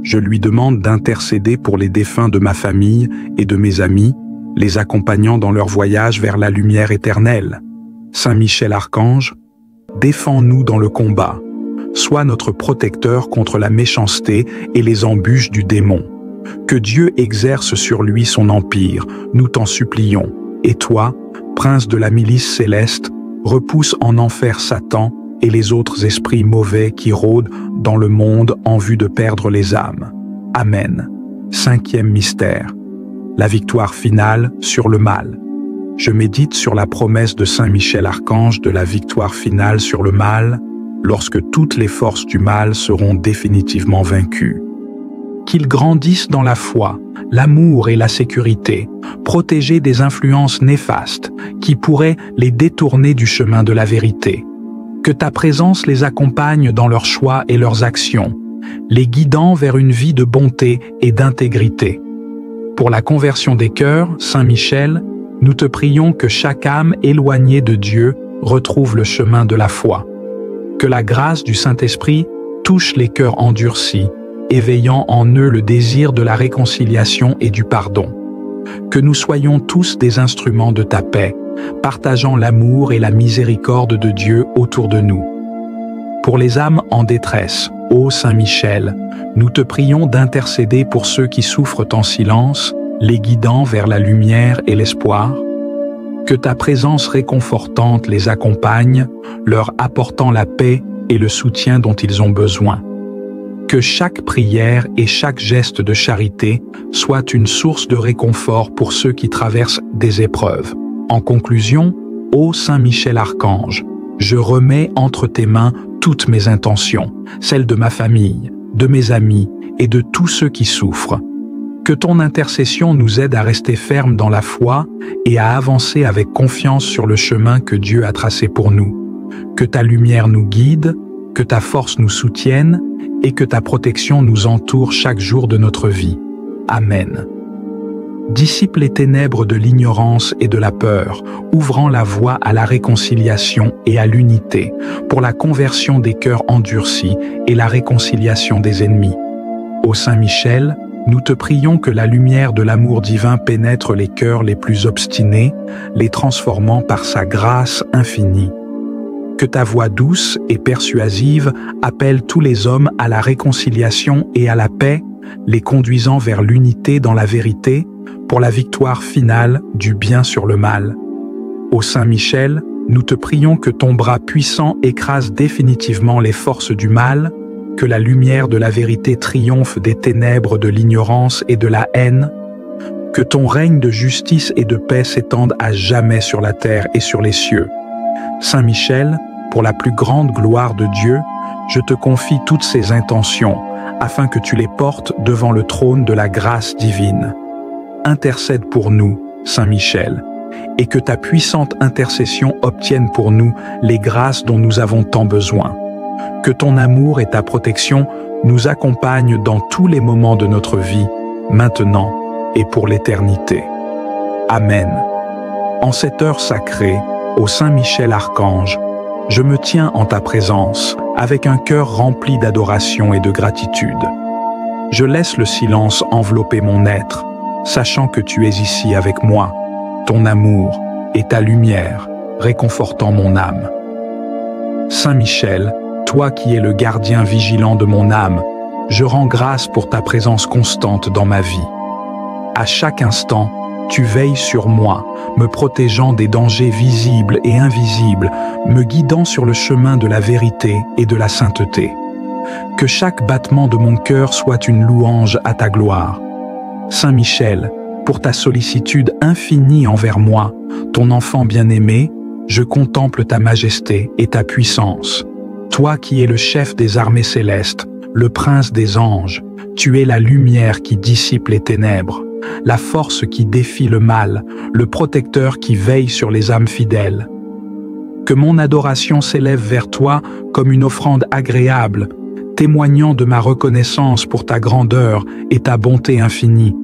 Je lui demande d'intercéder pour les défunts de ma famille et de mes amis, les accompagnant dans leur voyage vers la lumière éternelle. Saint Michel Archange, défends-nous dans le combat. Sois notre protecteur contre la méchanceté et les embûches du démon. Que Dieu exerce sur lui son empire, nous t'en supplions. Et toi, prince de la milice céleste, repousse en enfer Satan et les autres esprits mauvais qui rôdent dans le monde en vue de perdre les âmes. Amen. Cinquième mystère, la victoire finale sur le mal. Je médite sur la promesse de Saint Michel Archange de la victoire finale sur le mal, lorsque toutes les forces du mal seront définitivement vaincues. Qu'ils grandissent dans la foi, l'amour et la sécurité, protégés des influences néfastes qui pourraient les détourner du chemin de la vérité. Que ta présence les accompagne dans leurs choix et leurs actions, les guidant vers une vie de bonté et d'intégrité. Pour la conversion des cœurs, Saint Michel, nous te prions que chaque âme éloignée de Dieu retrouve le chemin de la foi. Que la grâce du Saint-Esprit touche les cœurs endurcis, éveillant en eux le désir de la réconciliation et du pardon. Que nous soyons tous des instruments de ta paix, partageant l'amour et la miséricorde de Dieu autour de nous. Pour les âmes en détresse, ô Saint Michel, nous te prions d'intercéder pour ceux qui souffrent en silence, les guidant vers la lumière et l'espoir. Que ta présence réconfortante les accompagne, leur apportant la paix et le soutien dont ils ont besoin. Que chaque prière et chaque geste de charité soit une source de réconfort pour ceux qui traversent des épreuves. En conclusion, ô Saint Michel Archange, je remets entre tes mains toutes mes intentions, celles de ma famille, de mes amis et de tous ceux qui souffrent. Que ton intercession nous aide à rester fermes dans la foi et à avancer avec confiance sur le chemin que Dieu a tracé pour nous. Que ta lumière nous guide, que ta force nous soutienne et que ta protection nous entoure chaque jour de notre vie. Amen. Dissipe les ténèbres de l'ignorance et de la peur, ouvrant la voie à la réconciliation et à l'unité, pour la conversion des cœurs endurcis et la réconciliation des ennemis. Ô Saint Michel, nous te prions que la lumière de l'amour divin pénètre les cœurs les plus obstinés, les transformant par sa grâce infinie. Que ta voix douce et persuasive appelle tous les hommes à la réconciliation et à la paix, les conduisant vers l'unité dans la vérité, pour la victoire finale du bien sur le mal. Ô Saint Michel, nous te prions que ton bras puissant écrase définitivement les forces du mal, que la lumière de la vérité triomphe des ténèbres de l'ignorance et de la haine, que ton règne de justice et de paix s'étende à jamais sur la terre et sur les cieux. Saint Michel, pour la plus grande gloire de Dieu, je te confie toutes ces intentions, afin que tu les portes devant le trône de la grâce divine. Intercède pour nous, Saint Michel, et que ta puissante intercession obtienne pour nous les grâces dont nous avons tant besoin. Que ton amour et ta protection nous accompagnent dans tous les moments de notre vie, maintenant et pour l'éternité. Amen. En cette heure sacrée, ô Saint Michel Archange, je me tiens en ta présence avec un cœur rempli d'adoration et de gratitude. Je laisse le silence envelopper mon être, sachant que tu es ici avec moi, ton amour et ta lumière, réconfortant mon âme. Saint Michel, toi qui es le gardien vigilant de mon âme, je rends grâce pour ta présence constante dans ma vie. À chaque instant, tu veilles sur moi, me protégeant des dangers visibles et invisibles, me guidant sur le chemin de la vérité et de la sainteté. Que chaque battement de mon cœur soit une louange à ta gloire. Saint Michel, pour ta sollicitude infinie envers moi, ton enfant bien-aimé, je contemple ta majesté et ta puissance. Toi qui es le chef des armées célestes, le prince des anges, tu es la lumière qui dissipe les ténèbres, la force qui défie le mal, le protecteur qui veille sur les âmes fidèles. Que mon adoration s'élève vers toi comme une offrande agréable, témoignant de ma reconnaissance pour ta grandeur et ta bonté infinie.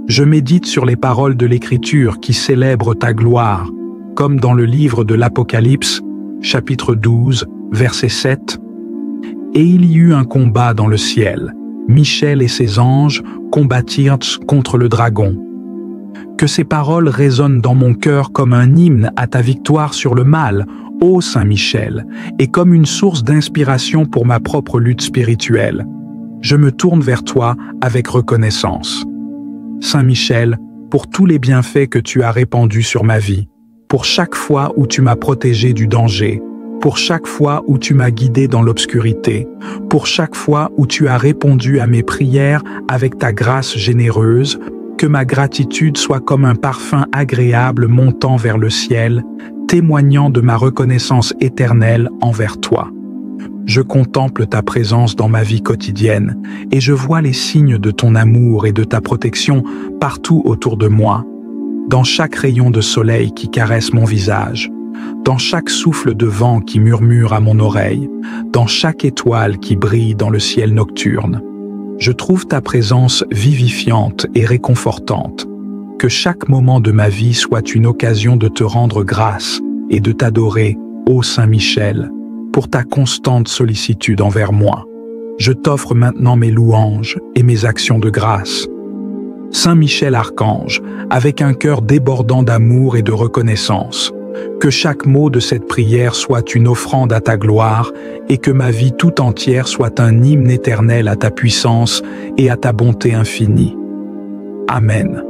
Je médite sur les paroles de l'Écriture qui célèbrent ta gloire, comme dans le livre de l'Apocalypse, chapitre 12, verset 7. Et il y eut un combat dans le ciel. Michel et ses anges combattirent contre le dragon. Que ces paroles résonnent dans mon cœur comme un hymne à ta victoire sur le mal, ô Saint Michel, et comme une source d'inspiration pour ma propre lutte spirituelle. Je me tourne vers toi avec reconnaissance. Saint Michel, pour tous les bienfaits que tu as répandus sur ma vie, pour chaque fois où tu m'as protégé du danger, pour chaque fois où tu m'as guidé dans l'obscurité, pour chaque fois où tu as répondu à mes prières avec ta grâce généreuse, que ma gratitude soit comme un parfum agréable montant vers le ciel, témoignant de ma reconnaissance éternelle envers toi. Je contemple ta présence dans ma vie quotidienne et je vois les signes de ton amour et de ta protection partout autour de moi, dans chaque rayon de soleil qui caresse mon visage, dans chaque souffle de vent qui murmure à mon oreille, dans chaque étoile qui brille dans le ciel nocturne. Je trouve ta présence vivifiante et réconfortante. Que chaque moment de ma vie soit une occasion de te rendre grâce et de t'adorer, ô Saint Michel, pour ta constante sollicitude envers moi. Je t'offre maintenant mes louanges et mes actions de grâce. Saint Michel Archange, avec un cœur débordant d'amour et de reconnaissance, que chaque mot de cette prière soit une offrande à ta gloire et que ma vie tout entière soit un hymne éternel à ta puissance et à ta bonté infinie. Amen.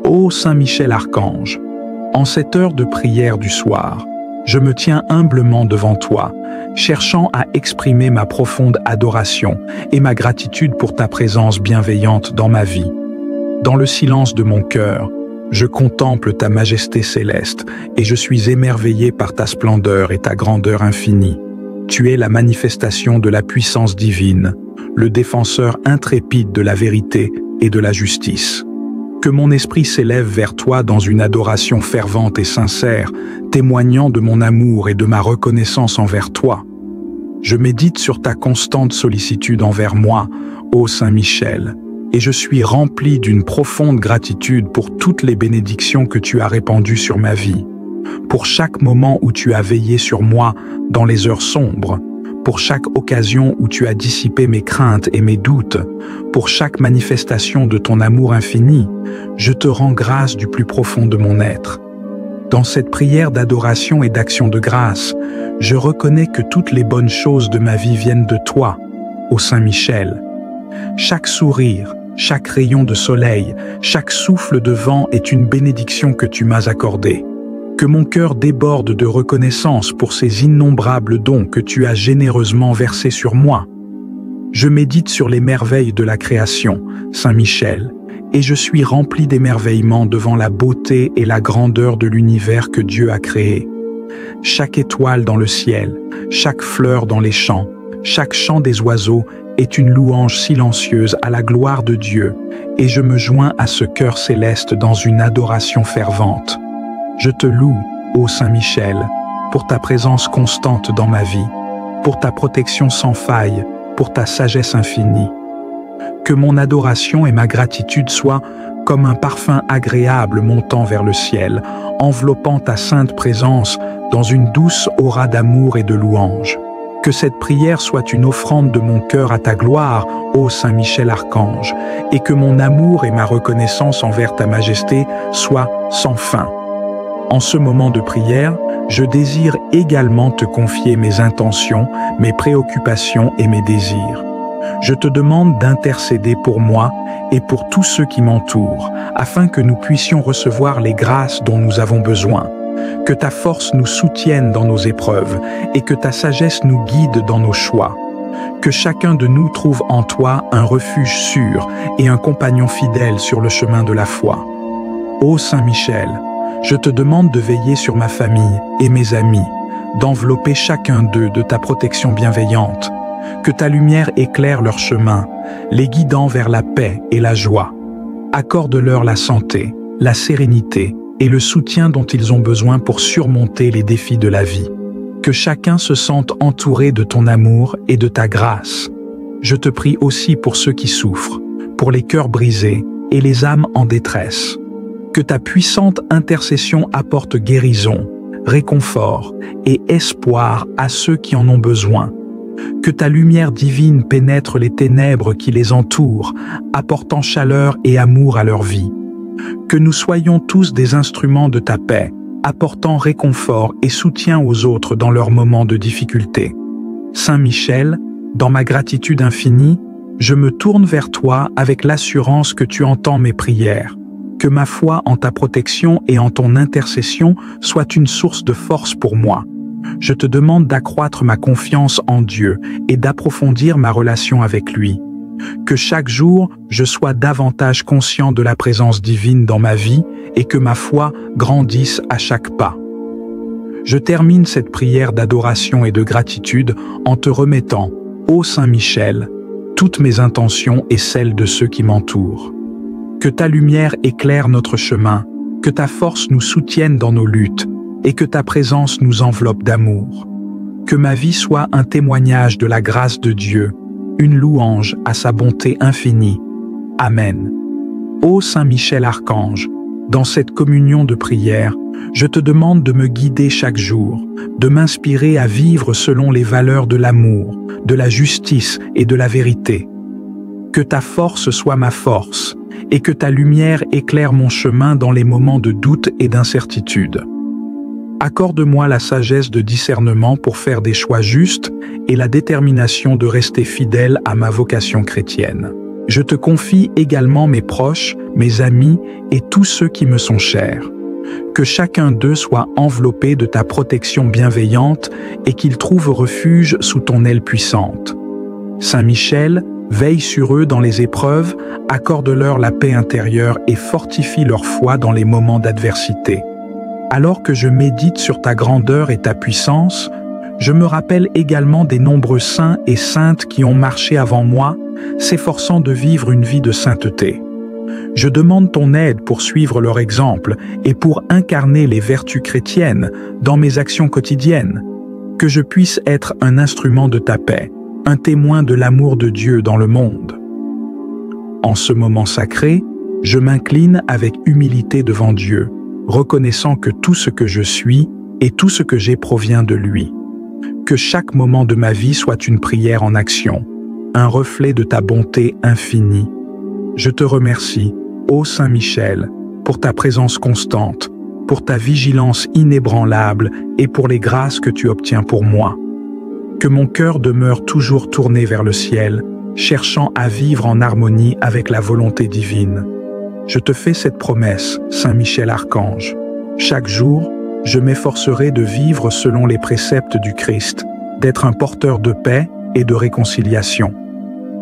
Ô Saint Michel Archange, en cette heure de prière du soir, je me tiens humblement devant toi, cherchant à exprimer ma profonde adoration et ma gratitude pour ta présence bienveillante dans ma vie. Dans le silence de mon cœur, je contemple ta majesté céleste et je suis émerveillé par ta splendeur et ta grandeur infinie. Tu es la manifestation de la puissance divine, le défenseur intrépide de la vérité et de la justice. Que mon esprit s'élève vers toi dans une adoration fervente et sincère, témoignant de mon amour et de ma reconnaissance envers toi. Je médite sur ta constante sollicitude envers moi, ô Saint Michel, et je suis rempli d'une profonde gratitude pour toutes les bénédictions que tu as répandues sur ma vie, pour chaque moment où tu as veillé sur moi dans les heures sombres, pour chaque occasion où tu as dissipé mes craintes et mes doutes, pour chaque manifestation de ton amour infini, je te rends grâce du plus profond de mon être. Dans cette prière d'adoration et d'action de grâce, je reconnais que toutes les bonnes choses de ma vie viennent de toi, ô Saint Michel. Chaque sourire, chaque rayon de soleil, chaque souffle de vent est une bénédiction que tu m'as accordée. Que mon cœur déborde de reconnaissance pour ces innombrables dons que tu as généreusement versés sur moi. Je médite sur les merveilles de la création, Saint Michel, et je suis rempli d'émerveillement devant la beauté et la grandeur de l'univers que Dieu a créé. Chaque étoile dans le ciel, chaque fleur dans les champs, chaque chant des oiseaux est une louange silencieuse à la gloire de Dieu, et je me joins à ce cœur céleste dans une adoration fervente. Je te loue, ô Saint-Michel, pour ta présence constante dans ma vie, pour ta protection sans faille, pour ta sagesse infinie. Que mon adoration et ma gratitude soient comme un parfum agréable montant vers le ciel, enveloppant ta sainte présence dans une douce aura d'amour et de louange. Que cette prière soit une offrande de mon cœur à ta gloire, ô Saint Michel Archange, et que mon amour et ma reconnaissance envers ta majesté soient sans fin. En ce moment de prière, je désire également te confier mes intentions, mes préoccupations et mes désirs. Je te demande d'intercéder pour moi et pour tous ceux qui m'entourent, afin que nous puissions recevoir les grâces dont nous avons besoin. Que ta force nous soutienne dans nos épreuves et que ta sagesse nous guide dans nos choix. Que chacun de nous trouve en toi un refuge sûr et un compagnon fidèle sur le chemin de la foi. Ô Saint Michel, je te demande de veiller sur ma famille et mes amis, d'envelopper chacun d'eux de ta protection bienveillante. Que ta lumière éclaire leur chemin, les guidant vers la paix et la joie. Accorde-leur la santé, la sérénité et le soutien dont ils ont besoin pour surmonter les défis de la vie. Que chacun se sente entouré de ton amour et de ta grâce. Je te prie aussi pour ceux qui souffrent, pour les cœurs brisés et les âmes en détresse. Que ta puissante intercession apporte guérison, réconfort et espoir à ceux qui en ont besoin. Que ta lumière divine pénètre les ténèbres qui les entourent, apportant chaleur et amour à leur vie. Que nous soyons tous des instruments de ta paix, apportant réconfort et soutien aux autres dans leurs moments de difficulté. Saint Michel, dans ma gratitude infinie, je me tourne vers toi avec l'assurance que tu entends mes prières. Que ma foi en ta protection et en ton intercession soit une source de force pour moi. Je te demande d'accroître ma confiance en Dieu et d'approfondir ma relation avec lui. Que chaque jour, je sois davantage conscient de la présence divine dans ma vie et que ma foi grandisse à chaque pas. Je termine cette prière d'adoration et de gratitude en te remettant, ô Saint Michel, toutes mes intentions et celles de ceux qui m'entourent. Que ta lumière éclaire notre chemin, que ta force nous soutienne dans nos luttes, et que ta présence nous enveloppe d'amour. Que ma vie soit un témoignage de la grâce de Dieu, une louange à sa bonté infinie. Amen. Ô Saint Michel Archange, dans cette communion de prière, je te demande de me guider chaque jour, de m'inspirer à vivre selon les valeurs de l'amour, de la justice et de la vérité. Que ta force soit ma force, et que ta lumière éclaire mon chemin dans les moments de doute et d'incertitude. Accorde-moi la sagesse de discernement pour faire des choix justes et la détermination de rester fidèle à ma vocation chrétienne. Je te confie également mes proches, mes amis et tous ceux qui me sont chers. Que chacun d'eux soit enveloppé de ta protection bienveillante et qu'il trouve refuge sous ton aile puissante. Saint Michel, veille sur eux dans les épreuves, accorde-leur la paix intérieure et fortifie leur foi dans les moments d'adversité. Alors que je médite sur ta grandeur et ta puissance, je me rappelle également des nombreux saints et saintes qui ont marché avant moi, s'efforçant de vivre une vie de sainteté. Je demande ton aide pour suivre leur exemple et pour incarner les vertus chrétiennes dans mes actions quotidiennes, que je puisse être un instrument de ta paix, un témoin de l'amour de Dieu dans le monde. En ce moment sacré, je m'incline avec humilité devant Dieu, reconnaissant que tout ce que je suis et tout ce que j'ai provient de lui. Que chaque moment de ma vie soit une prière en action, un reflet de ta bonté infinie. Je te remercie, ô Saint Michel, pour ta présence constante, pour ta vigilance inébranlable et pour les grâces que tu obtiens pour moi. Que mon cœur demeure toujours tourné vers le ciel, cherchant à vivre en harmonie avec la volonté divine. Je te fais cette promesse, Saint Michel Archange. Chaque jour, je m'efforcerai de vivre selon les préceptes du Christ, d'être un porteur de paix et de réconciliation.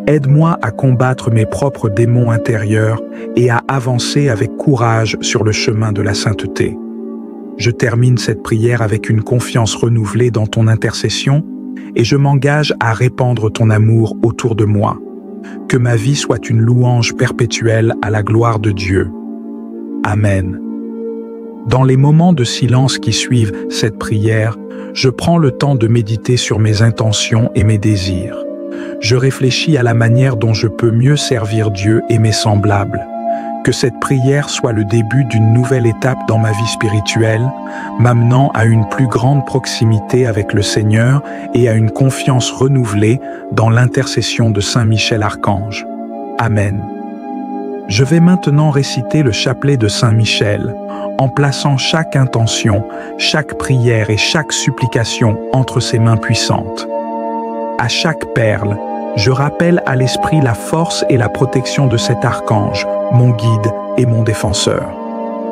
Aide-moi à combattre mes propres démons intérieurs et à avancer avec courage sur le chemin de la sainteté. Je termine cette prière avec une confiance renouvelée dans ton intercession et je m'engage à répandre ton amour autour de moi. Que ma vie soit une louange perpétuelle à la gloire de Dieu. Amen. Dans les moments de silence qui suivent cette prière, je prends le temps de méditer sur mes intentions et mes désirs. Je réfléchis à la manière dont je peux mieux servir Dieu et mes semblables. Que cette prière soit le début d'une nouvelle étape dans ma vie spirituelle, m'amenant à une plus grande proximité avec le Seigneur et à une confiance renouvelée dans l'intercession de Saint Michel Archange. Amen. Je vais maintenant réciter le chapelet de Saint Michel, en plaçant chaque intention, chaque prière et chaque supplication entre ses mains puissantes. À chaque perle, je rappelle à l'esprit la force et la protection de cet archange, mon guide et mon défenseur.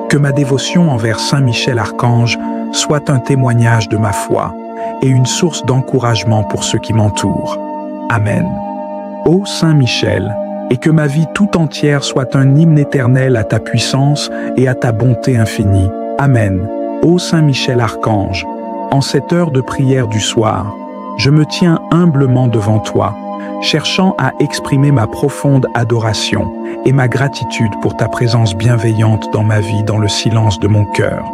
Que ma dévotion envers Saint Michel Archange soit un témoignage de ma foi et une source d'encouragement pour ceux qui m'entourent. Amen. Ô Saint Michel, et que ma vie tout entière soit un hymne éternel à ta puissance et à ta bonté infinie. Amen. Ô Saint Michel Archange, en cette heure de prière du soir, je me tiens humblement devant toi, cherchant à exprimer ma profonde adoration et ma gratitude pour ta présence bienveillante dans ma vie dans le silence de mon cœur.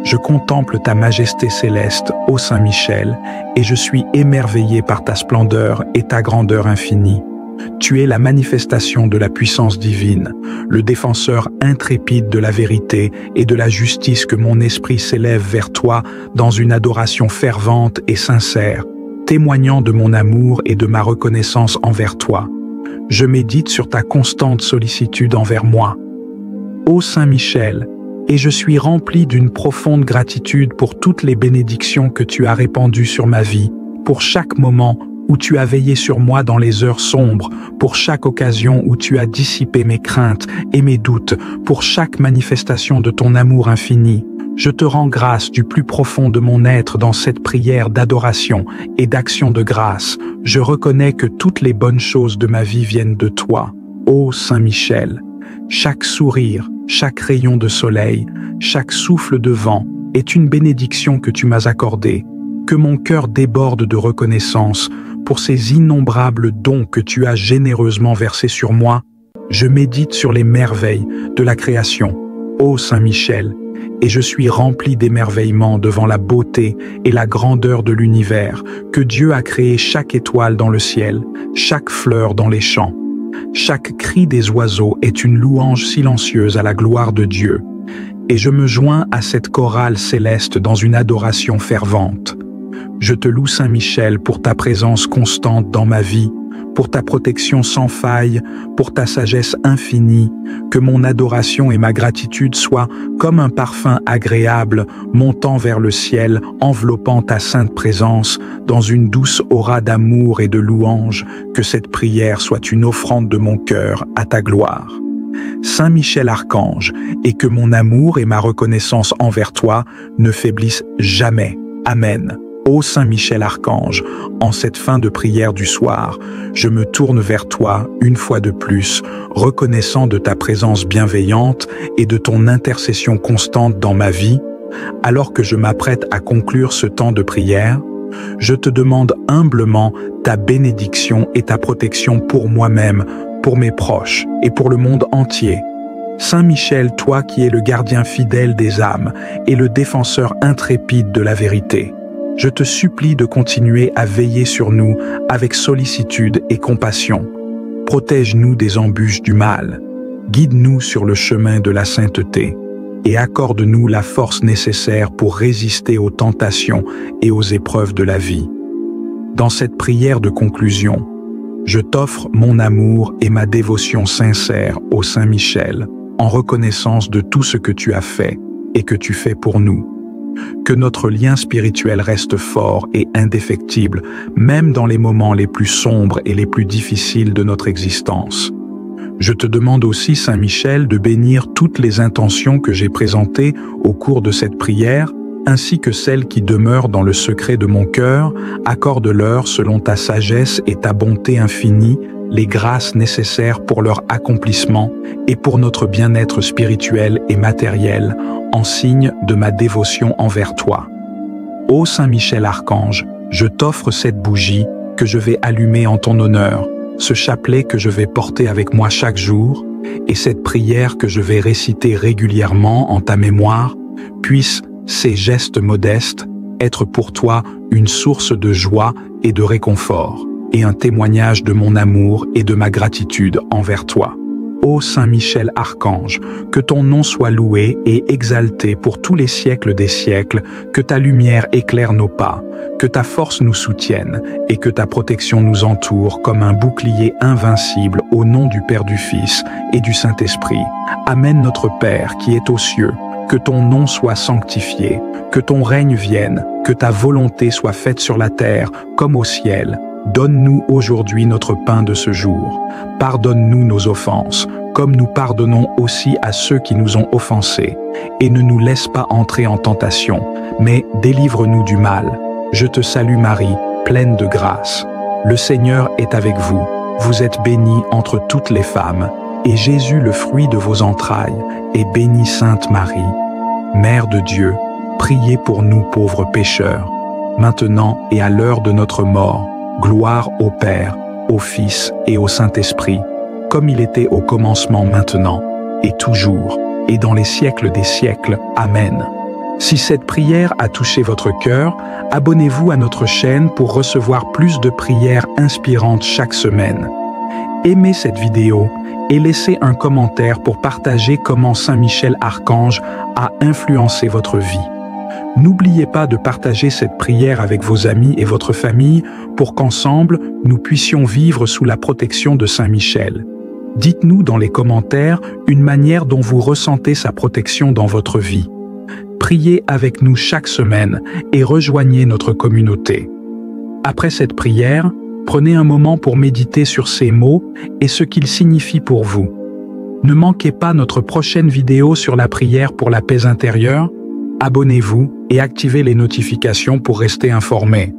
Je contemple ta majesté céleste, ô Saint Michel, et je suis émerveillé par ta splendeur et ta grandeur infinie. Tu es la manifestation de la puissance divine, le défenseur intrépide de la vérité et de la justice que mon esprit s'élève vers toi dans une adoration fervente et sincère, témoignant de mon amour et de ma reconnaissance envers toi. Je médite sur ta constante sollicitude envers moi. Ô Saint Michel, et je suis rempli d'une profonde gratitude pour toutes les bénédictions que tu as répandues sur ma vie, pour chaque moment où tu as veillé sur moi dans les heures sombres, pour chaque occasion où tu as dissipé mes craintes et mes doutes, pour chaque manifestation de ton amour infini. Je te rends grâce du plus profond de mon être dans cette prière d'adoration et d'action de grâce. Je reconnais que toutes les bonnes choses de ma vie viennent de toi, ô Saint Michel. Chaque sourire, chaque rayon de soleil, chaque souffle de vent est une bénédiction que tu m'as accordée. Que mon cœur déborde de reconnaissance pour ces innombrables dons que tu as généreusement versés sur moi. Je médite sur les merveilles de la création, ô Saint Michel, et je suis rempli d'émerveillement devant la beauté et la grandeur de l'univers, que Dieu a créé chaque étoile dans le ciel, chaque fleur dans les champs. Chaque cri des oiseaux est une louange silencieuse à la gloire de Dieu, et je me joins à cette chorale céleste dans une adoration fervente. Je te loue Saint Michel pour ta présence constante dans ma vie, pour ta protection sans faille, pour ta sagesse infinie, que mon adoration et ma gratitude soient comme un parfum agréable montant vers le ciel, enveloppant ta sainte présence dans une douce aura d'amour et de louange, que cette prière soit une offrande de mon cœur à ta gloire. Saint Michel Archange, et que mon amour et ma reconnaissance envers toi ne faiblissent jamais. Amen. Ô Saint Michel Archange, en cette fin de prière du soir, je me tourne vers toi une fois de plus, reconnaissant de ta présence bienveillante et de ton intercession constante dans ma vie. Alors que je m'apprête à conclure ce temps de prière, je te demande humblement ta bénédiction et ta protection pour moi-même, pour mes proches et pour le monde entier. Saint Michel, toi qui es le gardien fidèle des âmes et le défenseur intrépide de la vérité, je te supplie de continuer à veiller sur nous avec sollicitude et compassion. Protège-nous des embûches du mal, guide-nous sur le chemin de la sainteté et accorde-nous la force nécessaire pour résister aux tentations et aux épreuves de la vie. Dans cette prière de conclusion, je t'offre mon amour et ma dévotion sincère au Saint Michel, en reconnaissance de tout ce que tu as fait et que tu fais pour nous. Que notre lien spirituel reste fort et indéfectible, même dans les moments les plus sombres et les plus difficiles de notre existence. Je te demande aussi, Saint Michel, de bénir toutes les intentions que j'ai présentées au cours de cette prière, ainsi que celles qui demeurent dans le secret de mon cœur. Accorde-leur, selon ta sagesse et ta bonté infinie, les grâces nécessaires pour leur accomplissement et pour notre bien-être spirituel et matériel, en signe de ma dévotion envers toi. Ô Saint Michel Archange, je t'offre cette bougie que je vais allumer en ton honneur, ce chapelet que je vais porter avec moi chaque jour, et cette prière que je vais réciter régulièrement en ta mémoire. Puissent ces gestes modestes être pour toi une source de joie et de réconfort, et un témoignage de mon amour et de ma gratitude envers toi. Ô Saint Michel Archange, que ton nom soit loué et exalté pour tous les siècles des siècles, que ta lumière éclaire nos pas, que ta force nous soutienne et que ta protection nous entoure comme un bouclier invincible au nom du Père, du Fils et du Saint-Esprit. Amen. Notre Père qui est aux cieux, que ton nom soit sanctifié, que ton règne vienne, que ta volonté soit faite sur la terre comme au ciel. Donne-nous aujourd'hui notre pain de ce jour. Pardonne-nous nos offenses, comme nous pardonnons aussi à ceux qui nous ont offensés. Et ne nous laisse pas entrer en tentation, mais délivre-nous du mal. Je te salue Marie, pleine de grâce. Le Seigneur est avec vous. Vous êtes bénie entre toutes les femmes. Et Jésus, le fruit de vos entrailles, est béni. Sainte Marie, Mère de Dieu, priez pour nous pauvres pécheurs, maintenant et à l'heure de notre mort. Gloire au Père, au Fils et au Saint-Esprit, comme il était au commencement, maintenant, et toujours, et dans les siècles des siècles. Amen. Si cette prière a touché votre cœur, abonnez-vous à notre chaîne pour recevoir plus de prières inspirantes chaque semaine. Aimez cette vidéo et laissez un commentaire pour partager comment Saint Michel Archange a influencé votre vie. N'oubliez pas de partager cette prière avec vos amis et votre famille pour qu'ensemble, nous puissions vivre sous la protection de Saint Michel. Dites-nous dans les commentaires une manière dont vous ressentez sa protection dans votre vie. Priez avec nous chaque semaine et rejoignez notre communauté. Après cette prière, prenez un moment pour méditer sur ces mots et ce qu'ils signifient pour vous. Ne manquez pas notre prochaine vidéo sur la prière pour la paix intérieure. Abonnez-vous et activez les notifications pour rester informés.